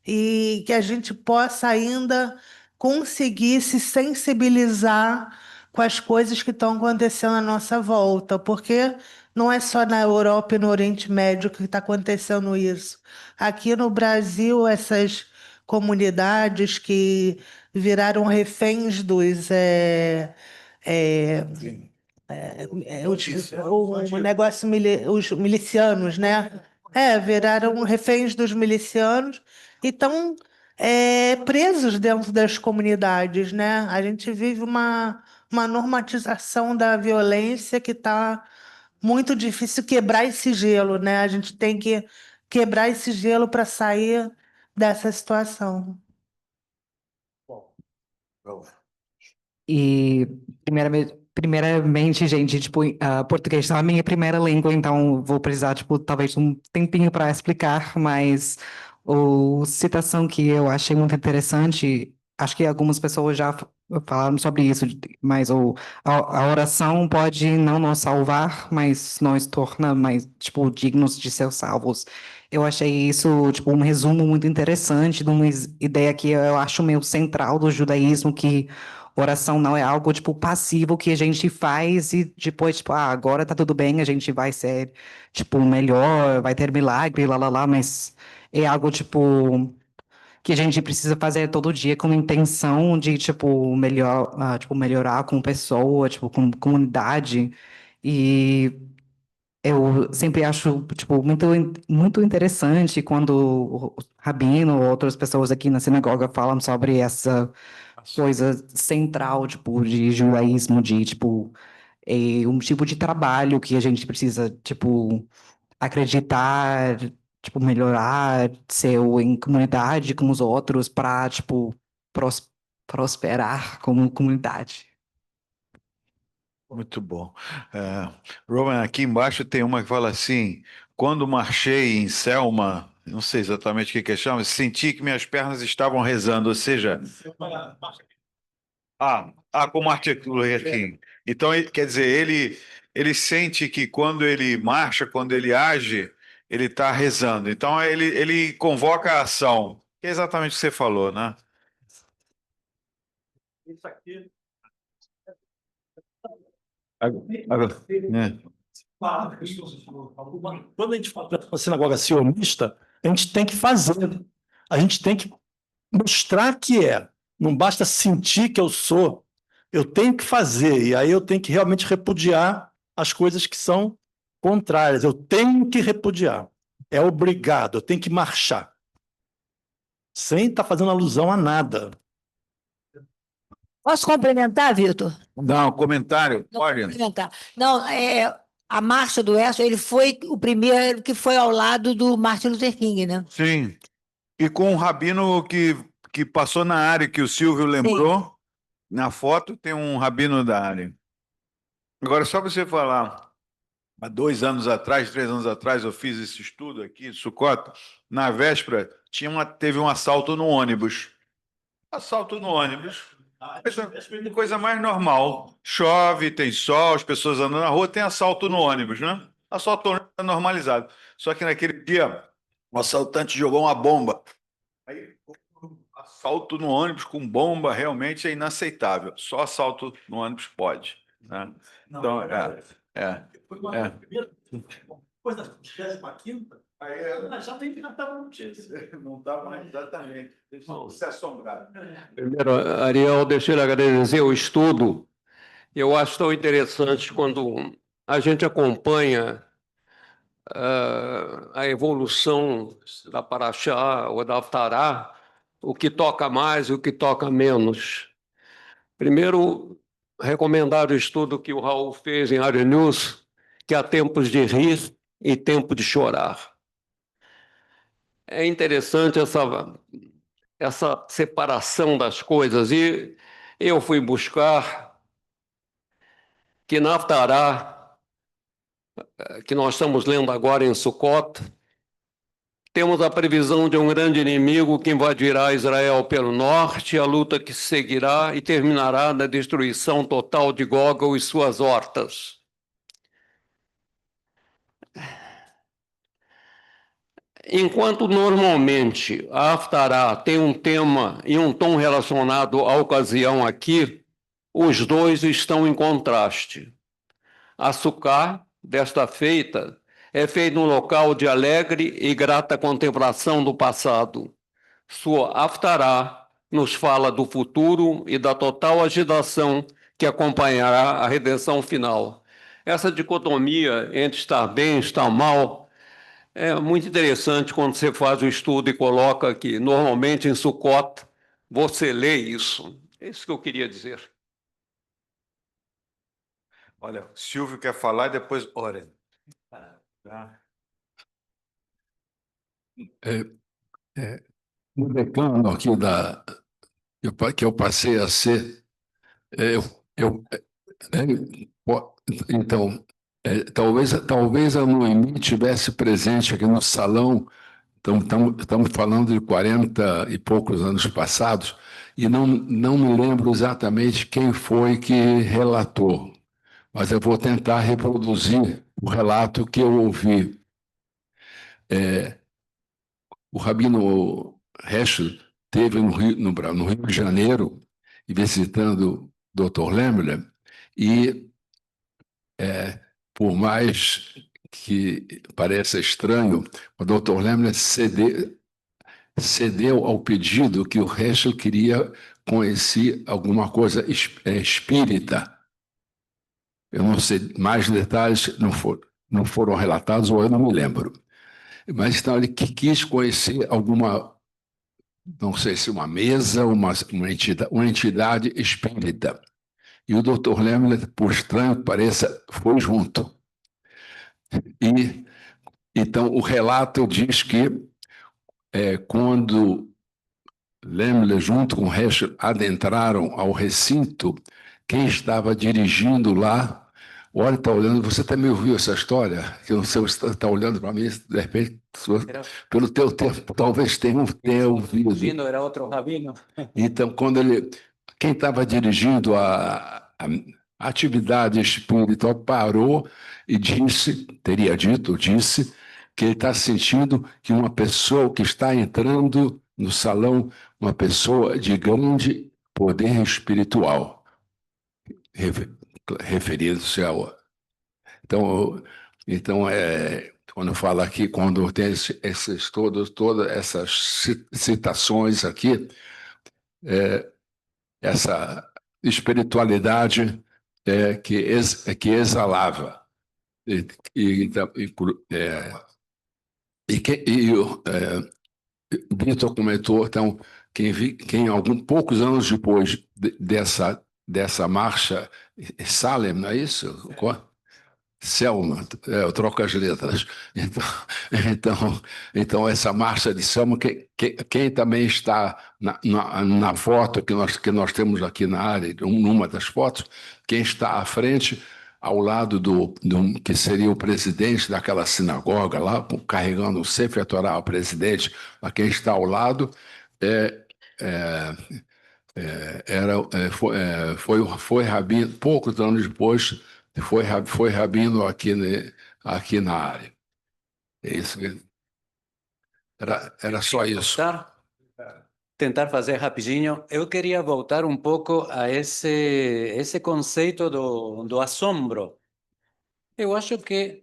Speaker 8: E que a gente possa ainda conseguir se sensibilizar com as coisas que estão acontecendo à nossa volta, porque não é só na Europa e no Oriente Médio que está acontecendo isso. Aqui no Brasil, essas comunidades que viraram reféns dos é, o negócio, os milicianos, né? Viraram reféns dos milicianos e estão presos dentro das comunidades, né? A gente vive uma normatização da violência que está muito difícil quebrar esse gelo, né? A gente tem que quebrar esse gelo para sair dessa situação.
Speaker 9: E primeiramente, gente, tipo, português não é a minha primeira língua, então vou precisar, tipo, talvez um tempinho para explicar, mas a citação que eu achei muito interessante, acho que algumas pessoas já falaram sobre isso, mas a oração pode não nos salvar, mas nos torna mais, tipo, dignos de ser salvos. Eu achei isso, tipo, um resumo muito interessante de uma ideia que eu acho meio central do judaísmo, que oração não é algo, tipo, passivo que a gente faz e depois, tipo, agora tá tudo bem, a gente vai ser, tipo, melhor, vai ter milagre, lá, mas é algo, tipo, que a gente precisa fazer todo dia com a intenção de, tipo, tipo, melhorar com pessoa, tipo, com comunidade. E eu sempre acho, tipo, muito interessante quando o Rabino ou outras pessoas aqui na sinagoga falam sobre essa coisa central, tipo, de judaísmo, de, tipo, um tipo de trabalho que a gente precisa, tipo, acreditar, tipo, melhorar, ser em comunidade com os outros para, tipo, prosperar como comunidade.
Speaker 2: Muito bom. Roman, aqui embaixo tem uma que fala assim: quando marchei em Selma, não sei exatamente o que que chama, senti que minhas pernas estavam rezando, ou seja, como Martin Luther King. Então, quer dizer, ele sente que quando ele marcha, quando ele age, ele está rezando. Então, ele convoca a ação, que é exatamente o que você falou, né?
Speaker 4: Isso aqui.
Speaker 2: É.
Speaker 4: Quando a gente fala de uma sinagoga sionista, a gente tem que fazer. A gente tem que mostrar que é. Não basta sentir que eu sou. Eu tenho que fazer. E aí eu tenho que realmente repudiar as coisas que são contrárias. Eu tenho que repudiar. É obrigado. Eu tenho que marchar. Sem estar fazendo alusão a nada.
Speaker 6: Posso complementar, Vitor?
Speaker 2: Não, comentário,
Speaker 6: Não,
Speaker 2: pode.
Speaker 6: complementar. Não, a marcha do Edson, ele foi o primeiro que foi ao lado do Martin Luther King, né?
Speaker 2: Sim. E com um rabino que passou na área, que o Silvio lembrou, na foto tem um rabino da área. Agora, só para você falar, há 2 anos atrás, 3 anos atrás, eu fiz esse estudo aqui, em Sucota. Na véspera, teve um assalto no ônibus. Assalto no ônibus. Coisa mais normal. Chove, tem sol, as pessoas andando na rua, tem assalto no ônibus, né? Assalto no ônibus é normalizado. Só que naquele dia, o assaltante jogou uma bomba. Aí, assalto no ônibus com bomba realmente é inaceitável. Só assalto no ônibus pode, né? Então,
Speaker 4: Depois da 25ª, já tem que cantar uma notícia.
Speaker 2: não estava exatamente. Deixa eu se assombrar.
Speaker 10: Primeiro, Ariel, deixa eu agradecer o estudo. Eu acho tão interessante quando a gente acompanha a evolução da Paraxá ou da Haftará, o que toca mais e o que toca menos. Primeiro, recomendar o estudo que o Raul fez em Área News, que há tempos de rir e tempo de chorar. é interessante essa separação das coisas. E eu fui buscar que na Haftará, que nós estamos lendo agora em Sukkot, temos a previsão de um grande inimigo que invadirá Israel pelo norte, a luta que seguirá e terminará na destruição total de Gog e suas hortas. Enquanto normalmente a Haftará tem um tema e um tom relacionado à ocasião aqui, os dois estão em contraste. A Sukká, desta feita, é feita num local de alegre e grata contemplação do passado. Sua Haftará nos fala do futuro e da total agitação que acompanhará a redenção final. Essa dicotomia entre estar bem e estar mal é muito interessante quando você faz o estudo e coloca que, normalmente, em Sukkot, você lê isso. É isso que eu queria dizer.
Speaker 2: Olha, o Silvio quer falar e depois Oren.
Speaker 11: O decano aqui que eu passei a ser, eu, então, talvez a Noemi tivesse presente aqui no salão. Estamos falando de 40 e poucos anos passados, e não me lembro exatamente quem foi que relatou, mas eu vou tentar reproduzir o relato que eu ouvi. O Rabino Heschel esteve no Rio de Janeiro, visitando o Dr. Lemler, e, por mais que pareça estranho, o Dr. Lemler cedeu ao pedido que o Heschel queria conhecer alguma coisa espírita. Eu não sei, mais detalhes não foram relatados, ou eu não me lembro. Mas então ele quis conhecer alguma, não sei se uma mesa, uma entidade espírita. E o Dr. Lemler, por estranho que pareça, foi junto. E então o relato diz que quando Lemler, junto com Heschel, adentraram ao recinto, quem estava dirigindo lá, olha, está olhando, você também ouviu essa história? Que eu não sei, você está olhando para mim, de repente, pelo teu tempo, talvez tenha ouvido.
Speaker 12: Era outro rabino.
Speaker 11: Então, quem estava dirigindo a atividade espiritual parou e disse que ele está sentindo que uma pessoa que está entrando no salão, uma pessoa de grande poder espiritual, referindo-se ao... Então, quando fala aqui, quando tem todas essas citações aqui, essa espiritualidade que exalava. Vitor comentou, então, quem poucos anos depois dessa marcha, Salem, não é isso? Selma, eu troco as letras. Então essa marcha de Selma, quem também está na foto que nós temos aqui na área, numa das fotos, quem está à frente, ao lado do que seria o presidente daquela sinagoga lá, carregando o Sefer Torah, o presidente, a quem está ao lado, foi rabino, poucos anos depois, foi rabino aqui na área. É isso. Era só isso.
Speaker 12: Tentar fazer rapidinho. Eu queria voltar um pouco a esse conceito do assombro. Eu acho que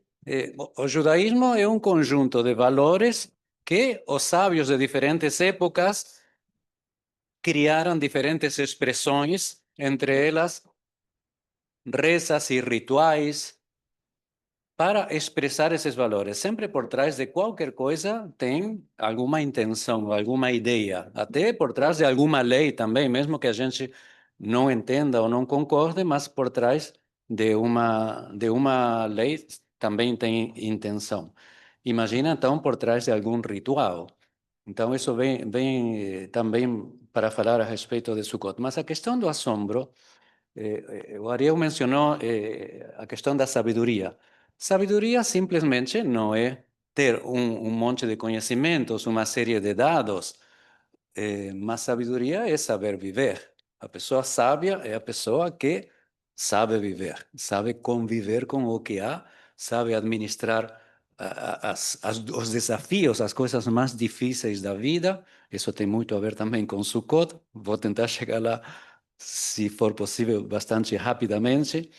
Speaker 12: o judaísmo é um conjunto de valores que os sábios de diferentes épocas criaram diferentes expressões, entre elas rezas e rituais, para expressar esses valores. Sempre por trás de qualquer coisa tem alguma intenção, alguma ideia, até por trás de alguma lei também, mesmo que a gente não entenda ou não concorde, mas por trás de uma lei também tem intenção. Imagina, então, por trás de algum ritual. Então, isso vem também para falar a respeito de Sukkot. Mas a questão do assombro, o Ariel mencionou a questão da sabedoria. Sabedoria simplesmente não é ter um monte de conhecimentos, uma série de dados, mas sabedoria é saber viver. A pessoa sábia é a pessoa que sabe viver, sabe conviver com o que há, sabe administrar os desafios, as coisas mais difíceis da vida. Isso tem muito a ver também com Sukkot. Vou tentar chegar lá, se for possível, bastante rapidamente.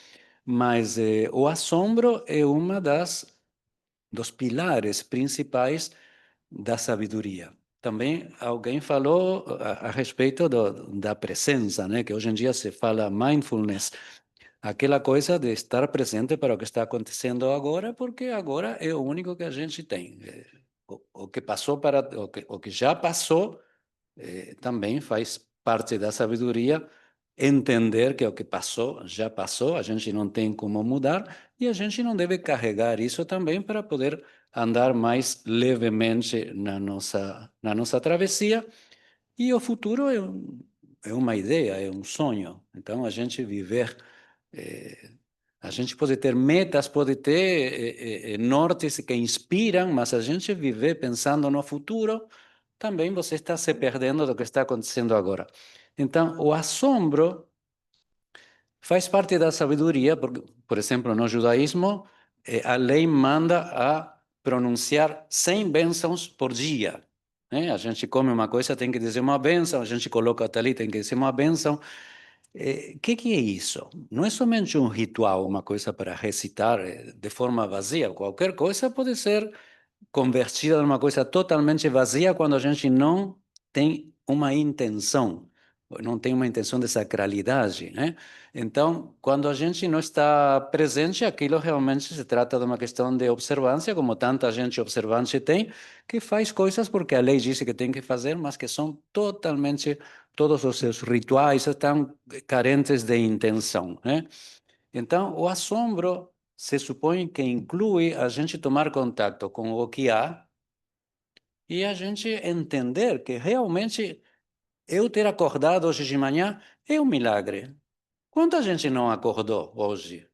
Speaker 12: Mas o assombro é uma dos pilares principais da sabedoria. Também alguém falou a respeito da presença, né? Que hoje em dia se fala mindfulness, aquela coisa de estar presente para o que está acontecendo agora, porque agora é o único que a gente tem. O que passou o que já passou também faz parte da sabedoria, entender que o que passou já passou, a gente não tem como mudar e a gente não deve carregar isso também para poder andar mais levemente na nossa travessia. E o futuro é uma ideia, é um sonho. Então, a gente viver, a gente pode ter metas, pode ter nortes que inspiram, mas a gente viver pensando no futuro, também você está se perdendo do que está acontecendo agora. Então, o assombro faz parte da sabedoria, porque, por exemplo, no judaísmo, a lei manda a pronunciar 100 bênçãos por dia. Né? A gente come uma coisa, tem que dizer uma bênção, a gente coloca o talit, tem que dizer uma bênção. O que é isso? Não é somente um ritual, uma coisa para recitar de forma vazia. Qualquer coisa pode ser convertida numa coisa totalmente vazia quando a gente não tem uma intenção, não tem uma intenção de sacralidade, né? Então, quando a gente não está presente, aquilo realmente se trata de uma questão de observância, como tanta gente observante tem, que faz coisas porque a lei disse que tem que fazer, mas que são totalmente, todos os seus rituais estão carentes de intenção, né? Então, o assombro se supõe que inclui a gente tomar contato com o que há e a gente entender que realmente eu ter acordado hoje de manhã é um milagre. Quanta gente não acordou hoje?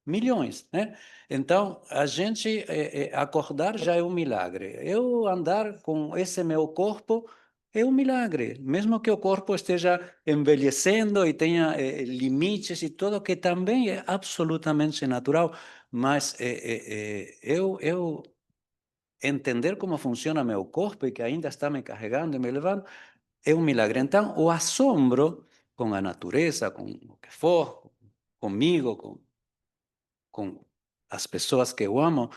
Speaker 12: Milhões, né? Então, a gente acordar já é um milagre. Eu andar com esse meu corpo é um milagre, mesmo que o corpo esteja envelhecendo e tenha limites e tudo, que também é absolutamente natural, mas eu entender como funciona meu corpo e que ainda está me carregando e me levando é um milagre. Então, o assombro com a natureza, com o que for, comigo, com as pessoas que eu amo,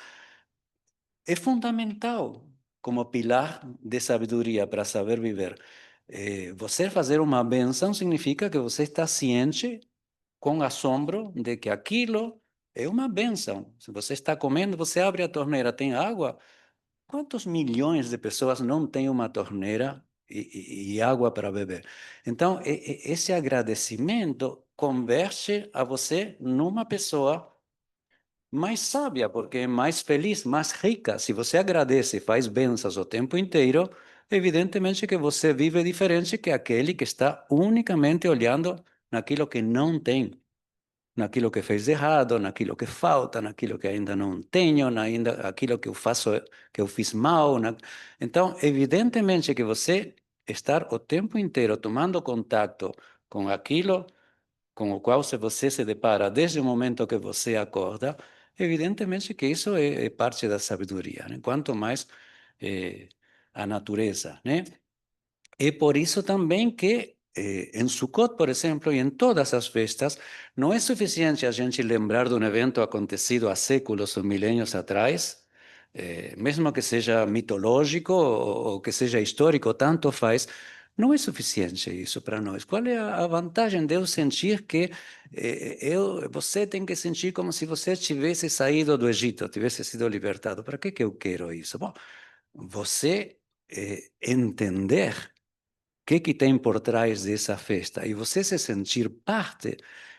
Speaker 12: é fundamental como pilar de sabedoria para saber viver. Você fazer uma benção significa que você está ciente, com assombro, de que aquilo é uma benção. Se você está comendo, você abre a torneira, tem água. Quantos milhões de pessoas não têm uma torneira e água para beber? Então, esse agradecimento converte a você numa pessoa mais sábia, porque é mais feliz, mais rica. Se você agradece e faz bênçãos o tempo inteiro, evidentemente que você vive diferente que aquele que está unicamente olhando naquilo que não tem, naquilo que fez errado, naquilo que falta, naquilo que ainda não tenho, ainda aquilo que eu faço, que eu fiz mal. Então, evidentemente que você estar o tempo inteiro tomando contato com aquilo com o qual se você se depara desde o momento que você acorda, evidentemente que isso é parte da sabedoria, né? Quanto mais a natureza, né? É por isso também que em Sukkot, por exemplo, e em todas as festas, não é suficiente a gente lembrar de um evento acontecido há séculos ou milênios atrás, mesmo que seja mitológico ou que seja histórico, tanto faz, não é suficiente isso para nós. Qual é a vantagem de eu sentir que você tem que sentir como se você tivesse saído do Egito, tivesse sido libertado? Para que eu quero isso? Bom, você entender o que tem por trás dessa festa e você se sentir parte,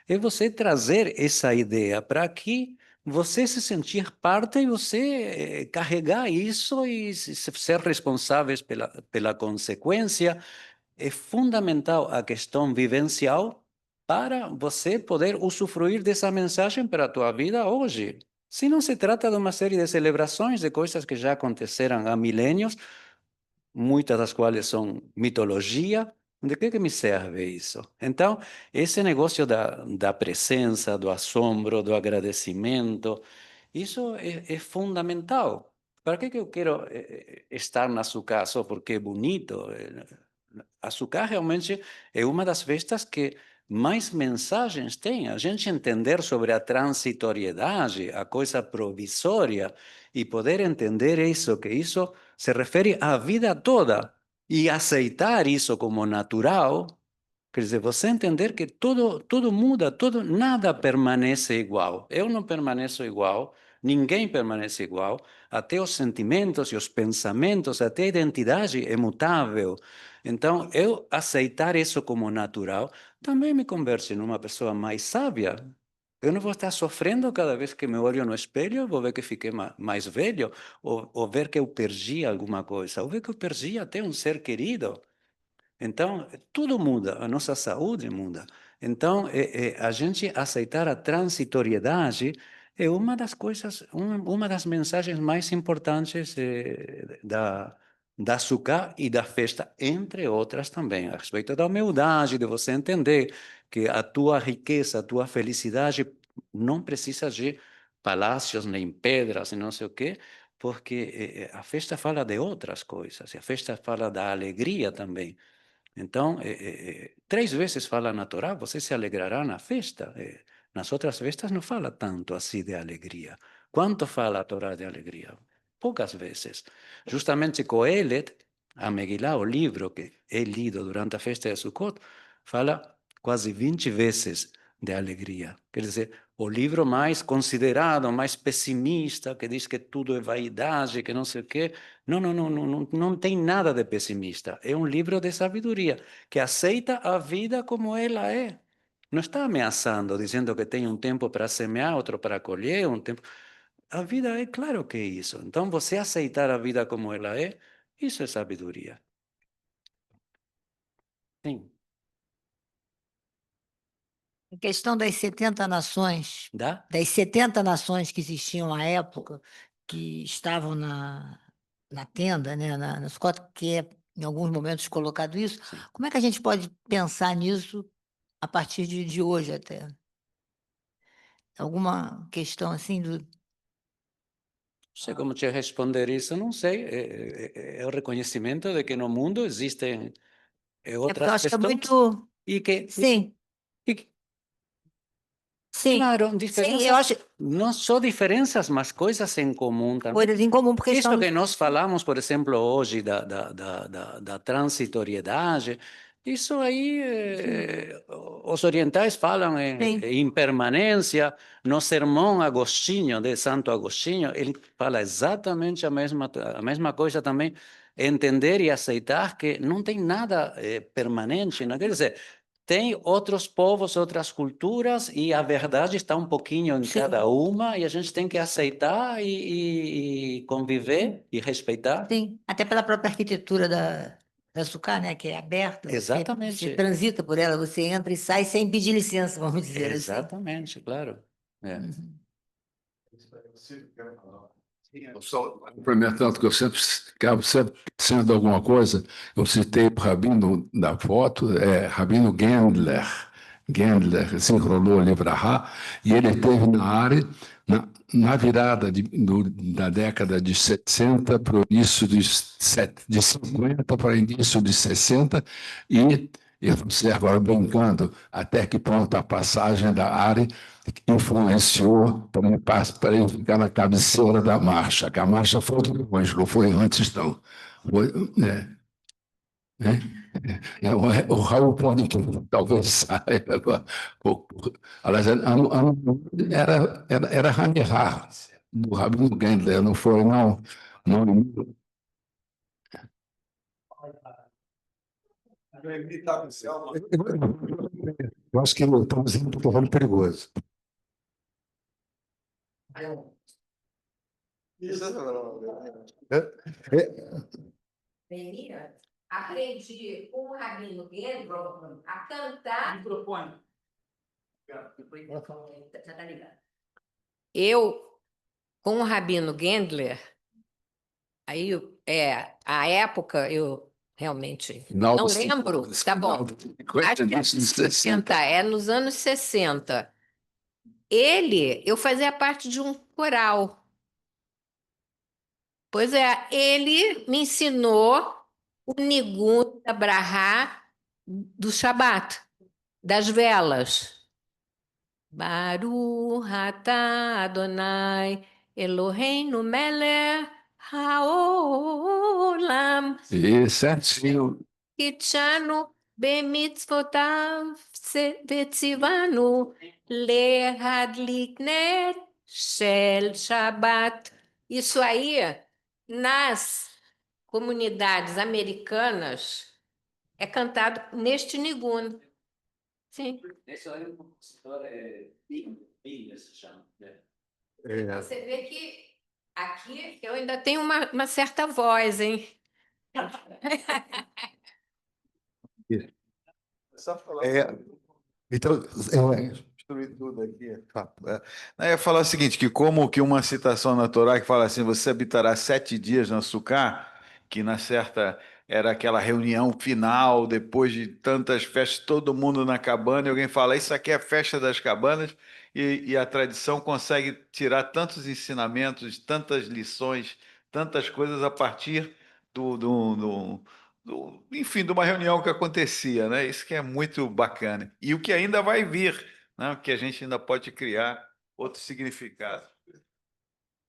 Speaker 12: é você trazer essa ideia para aqui, você se sentir parte e você carregar isso e ser responsáveis pela consequência. É fundamental a questão vivencial para você poder usufruir dessa mensagem para a tua vida hoje. Se não se trata de uma série de celebrações de coisas que já aconteceram há milênios, muitas das quais são mitologia, de que me serve isso? Então, esse negócio da presença, do assombro, do agradecimento, isso é fundamental. Para que eu quero estar na Sukkah só porque é bonito? A Sukkah realmente é uma das festas que mais mensagens tem. A gente entender sobre a transitoriedade, a coisa provisória, e poder entender isso, que isso se refere à vida toda, e aceitar isso como natural. Quer dizer, você entender que tudo muda, nada permanece igual. Eu não permaneço igual, ninguém permanece igual, até os sentimentos e os pensamentos, até a identidade é mutável. Então, eu aceitar isso como natural também me converte numa pessoa mais sábia. Eu não vou estar sofrendo cada vez que me olho no espelho, vou ver que fiquei mais velho, ou ver que eu perdi alguma coisa, ou ver que eu perdi até um ser querido. Então, tudo muda, a nossa saúde muda. Então, a gente aceitar a transitoriedade é uma das coisas, uma das mensagens mais importantes da Sukkah e da festa, entre outras também, a respeito da humildade, de você entender que a tua riqueza, a tua felicidade não precisa de palácios, nem pedras, e não sei o quê, porque a festa fala de outras coisas, e a festa fala da alegria também. Então, 3 vezes fala na Torá, você se alegrará na festa. Nas outras festas não fala tanto assim de alegria. Quanto fala a Torá de alegria? Poucas vezes. Justamente Coelet, a Megilá, o livro que é lido durante a festa de Sukkot, fala quase 20 vezes de alegria. Quer dizer, o livro mais considerado, mais pessimista, que diz que tudo é vaidade, que não sei o quê. Não tem nada de pessimista. É um livro de sabedoria, que aceita a vida como ela é. Não está ameaçando, dizendo que tem um tempo para semear, outro para colher, um tempo. A vida é claro que é isso. Então, você aceitar a vida como ela é, isso é sabedoria. Sim.
Speaker 6: A questão das 70 nações,
Speaker 12: Dá?
Speaker 6: das 70 nações que existiam à época, que estavam na tenda, né, na Sukkot, que é em alguns momentos colocado isso, como é que a gente pode pensar nisso a partir de hoje até? Alguma questão assim do...
Speaker 12: Não sei como te responder isso, não sei. É o reconhecimento de que no mundo existem
Speaker 6: É porque eu
Speaker 12: outras
Speaker 6: acho que é
Speaker 12: pessoas
Speaker 6: muito...
Speaker 12: e que...
Speaker 6: Sim,
Speaker 12: e
Speaker 6: sim,
Speaker 12: claro,
Speaker 6: sim, eu
Speaker 12: diferenças,
Speaker 6: acho
Speaker 12: não só diferenças, mas coisas em comum também.
Speaker 6: coisas em comum, porque
Speaker 12: Isso
Speaker 6: estamos...
Speaker 12: que nós falamos, por exemplo, hoje da transitoriedade, isso aí, os orientais falam
Speaker 6: Sim.
Speaker 12: em impermanência. No sermão Agostinho, de Santo Agostinho, ele fala exatamente a mesma coisa também, entender e aceitar que não tem nada permanente, não quer dizer, tem outros povos, outras culturas, e a verdade está um pouquinho em
Speaker 6: Sim.
Speaker 12: cada uma, e a gente tem que aceitar e conviver e respeitar.
Speaker 6: Sim, até pela própria arquitetura da Sukkah, né, que é aberta,
Speaker 12: Exatamente.
Speaker 6: você transita por ela, você entra e sai sem pedir licença, vamos dizer assim.
Speaker 12: Exatamente, claro. É.
Speaker 6: Uhum.
Speaker 11: Eu só complementando que eu sempre acabo sempre sendo alguma coisa, eu citei o Rabino da foto, Rabino Gendler. Gendler, assim, rolou Livrahá, e ele esteve na área na virada da década de 60 para o início de 50 para o início de 60, e você agora brincando, até que ponto a passagem da área influenciou para ele ficar na cabeceira da marcha, que a marcha foi depois, não foi antes, não. Foi, o Raul pode talvez saiba agora. Aliás, era Hanihar, do Rabino Gendler, não foi, não.
Speaker 3: Eu acho que estamos indo para o terreno perigoso.
Speaker 13: Menina, aprendi com o Rabino Gendron a cantar. Microfone. Já tá ligado. Eu, com o Rabino Gendler, aí, a época, eu realmente
Speaker 11: Final
Speaker 13: não
Speaker 11: dos
Speaker 13: lembro,
Speaker 11: 50,
Speaker 13: tá bom.
Speaker 11: final dos 50,
Speaker 13: Acho que é
Speaker 11: início dos 60.
Speaker 13: é nos anos 60. Eu fazia parte de um coral. Pois é, ele me ensinou o Nigun da Brahá do Shabat, das velas. Baruch atah Adonai Eloheinu melech haolam
Speaker 11: E certinho.
Speaker 13: kitshanu bemitzvotav vetzivanu lehadlik ner shel Shabbat. Isso aí, nas comunidades americanas, é cantado neste nigun. Sim.
Speaker 12: Isso aí o compositor é Bing, se chama, né?
Speaker 13: Você vê que aqui eu ainda tenho uma certa voz, hein?
Speaker 2: Só falar.
Speaker 3: Então,
Speaker 2: Destruir tudo aqui. Eu ia falar o seguinte, que como que uma citação na Torá que fala assim, você habitará 7 dias na Sucá, que na certa era aquela reunião final, depois de tantas festas, todo mundo na cabana, e alguém fala, isso aqui é a festa das cabanas, e a tradição consegue tirar tantos ensinamentos, tantas lições, tantas coisas a partir enfim, de uma reunião que acontecia, né? Isso que é muito bacana. E o que ainda vai vir, né? Que a gente ainda pode criar outro significado.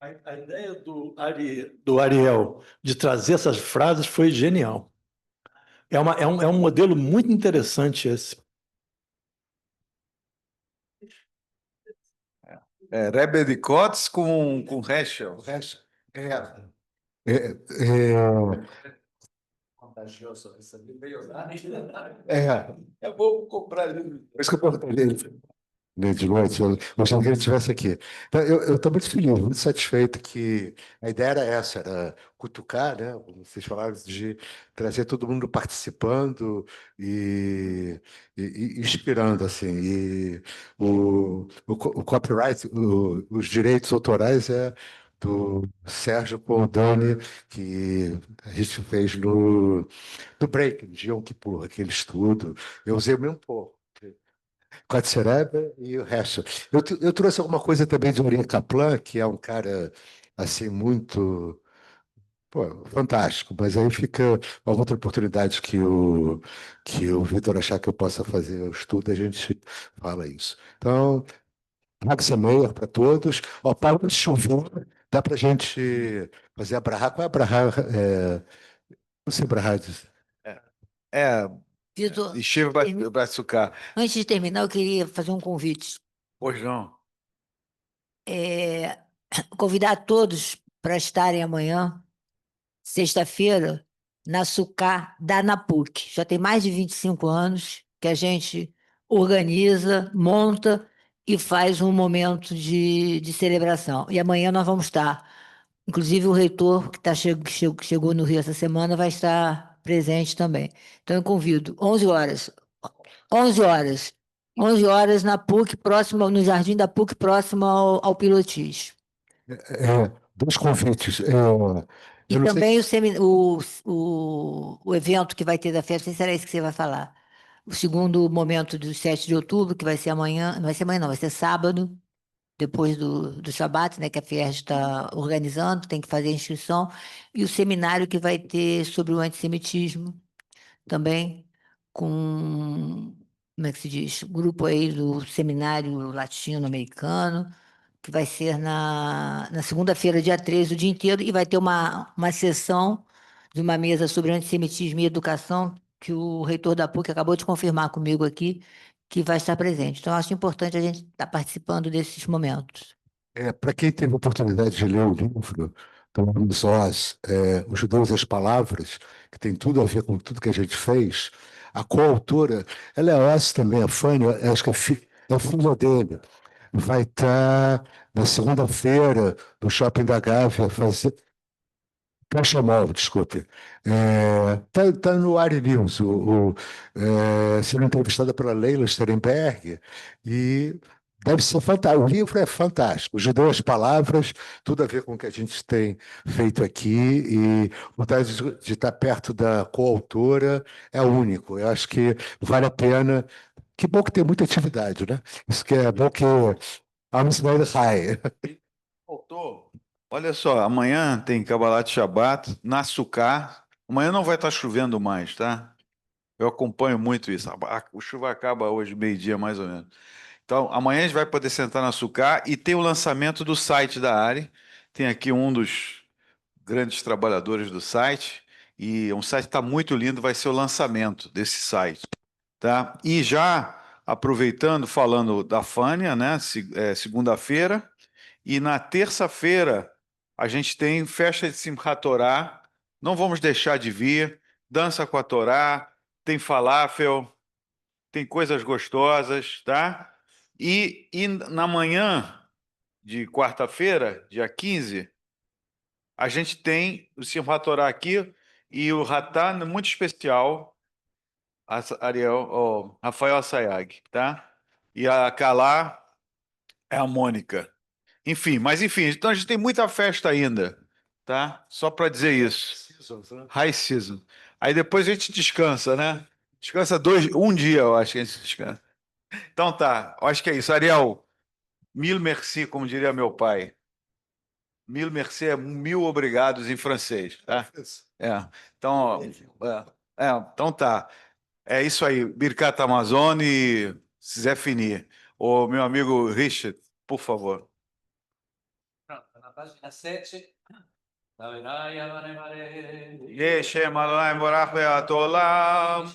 Speaker 4: A ideia do Ariel de trazer essas frases foi genial. É um modelo muito interessante esse.
Speaker 2: Rebbe de Kotz com Heschel.
Speaker 12: Contagioso, isso aí veio lá.
Speaker 2: Eu vou comprar livro.
Speaker 3: Por isso que eu perguntei dele. De noite, eu gostaria que ele estivesse aqui. Então, eu estou muito feliz, muito satisfeito que a ideia era essa, era cutucar, né? Como vocês falaram, de trazer todo mundo participando e inspirando, assim. E o copyright, os direitos autorais é do Sérgio Cordoni, que a gente fez no Break, de Yom Kippur, aquele estudo. Eu usei o mesmo pouco. Quatsereba e o resto. Eu trouxe alguma coisa também de Uri Kaplan, que é um cara assim muito fantástico, mas aí fica uma outra oportunidade que o Vitor achar que eu possa fazer o estudo, a gente fala isso. Então, Max Meyer para todos. Ó, para de chover, dá para a gente fazer a Brahá. Qual é a Brahá? Não sei Brahá.
Speaker 6: Vitor,
Speaker 2: Yeshiva Batsuká.
Speaker 6: antes de terminar, eu queria fazer um convite.
Speaker 2: Pois não.
Speaker 6: Convidar todos para estarem amanhã, sexta-feira, na Sucá da Napuc. Já tem mais de 25 anos que a gente organiza, monta e faz um momento de celebração. E amanhã nós vamos estar. Inclusive, o reitor, que chegou no Rio essa semana, vai estar presente também. Então, eu convido, 11 horas. 11 horas. 11 horas na PUC, no Jardim da PUC, próximo ao Pilotis.
Speaker 3: Dois convites.
Speaker 6: E
Speaker 3: Eu não sei.
Speaker 6: também o evento que vai ter da festa, não sei se era isso que você vai falar. O segundo momento do 7 de outubro, que vai ser amanhã, não vai ser amanhã, não, vai ser sábado, depois do Shabat, né, que a FIERJ está organizando, tem que fazer a inscrição, e o seminário que vai ter sobre o antissemitismo, também, com, como é que se diz, grupo aí do Seminário Latino-Americano, que vai ser na segunda-feira, dia 13, o dia inteiro, e vai ter uma sessão de uma mesa sobre antissemitismo e educação, que o reitor da PUC acabou de confirmar comigo aqui, que vai estar presente. Então, acho importante a gente estar participando desses momentos.
Speaker 3: Para quem teve a oportunidade de ler o livro do Amos Oz, Os Judeus e as Palavras, que tem tudo a ver com tudo que a gente fez, a coautora, ela é Oz também, a Fanny, acho que é filha dele. vai estar na segunda-feira no Shopping da Gávea, Caixa Mall, desculpe. Tá no Ari News, sendo entrevistada pela Leila Sterenberg, e deve ser fantástico. O livro é fantástico, Os Judeus Palavras, tudo a ver com o que a gente tem feito aqui, e vontade de estar perto da coautora é único. Eu acho que vale a pena. Que bom que tem muita atividade, né? Isso que é bom que a Israel High.
Speaker 2: Faltou. Olha só, amanhã tem Kabbalat Shabbat, na Sukkah. Amanhã não vai estar chovendo mais, tá? Eu acompanho muito isso. O chuva acaba hoje, meio-dia, mais ou menos. Então, amanhã a gente vai poder sentar na Sukkah e tem o lançamento do site da Ari. Tem aqui um dos grandes trabalhadores do site. E um site está muito lindo, vai ser o lançamento desse site, tá? E já aproveitando, falando da Fânia, né? Segunda-feira. E na terça-feira a gente tem festa de Simchat Torá. Não vamos deixar de vir. Dança com a Torá, tem falafel, tem coisas gostosas, tá? E na manhã de quarta-feira, dia 15, a gente tem o Simchat Torá aqui e o Ratan muito especial, Rafael Assayag, tá? E a Kalá é a Mônica. Enfim, então a gente tem muita festa ainda, tá? Só para dizer isso. High season. Aí depois a gente descansa, né? Descansa um dia, eu acho que a gente descansa. Então tá, eu acho que é isso. Ariel, mille merci, como diria meu pai. Mille merci é 1000 obrigados em francês, tá? Então, então tá. É isso aí. Birkat Amazon e Zé Fini. O meu amigo Richard, por favor.
Speaker 12: Pronto, na página 7.
Speaker 2: Yeshem Adonai Borach Be'atolam.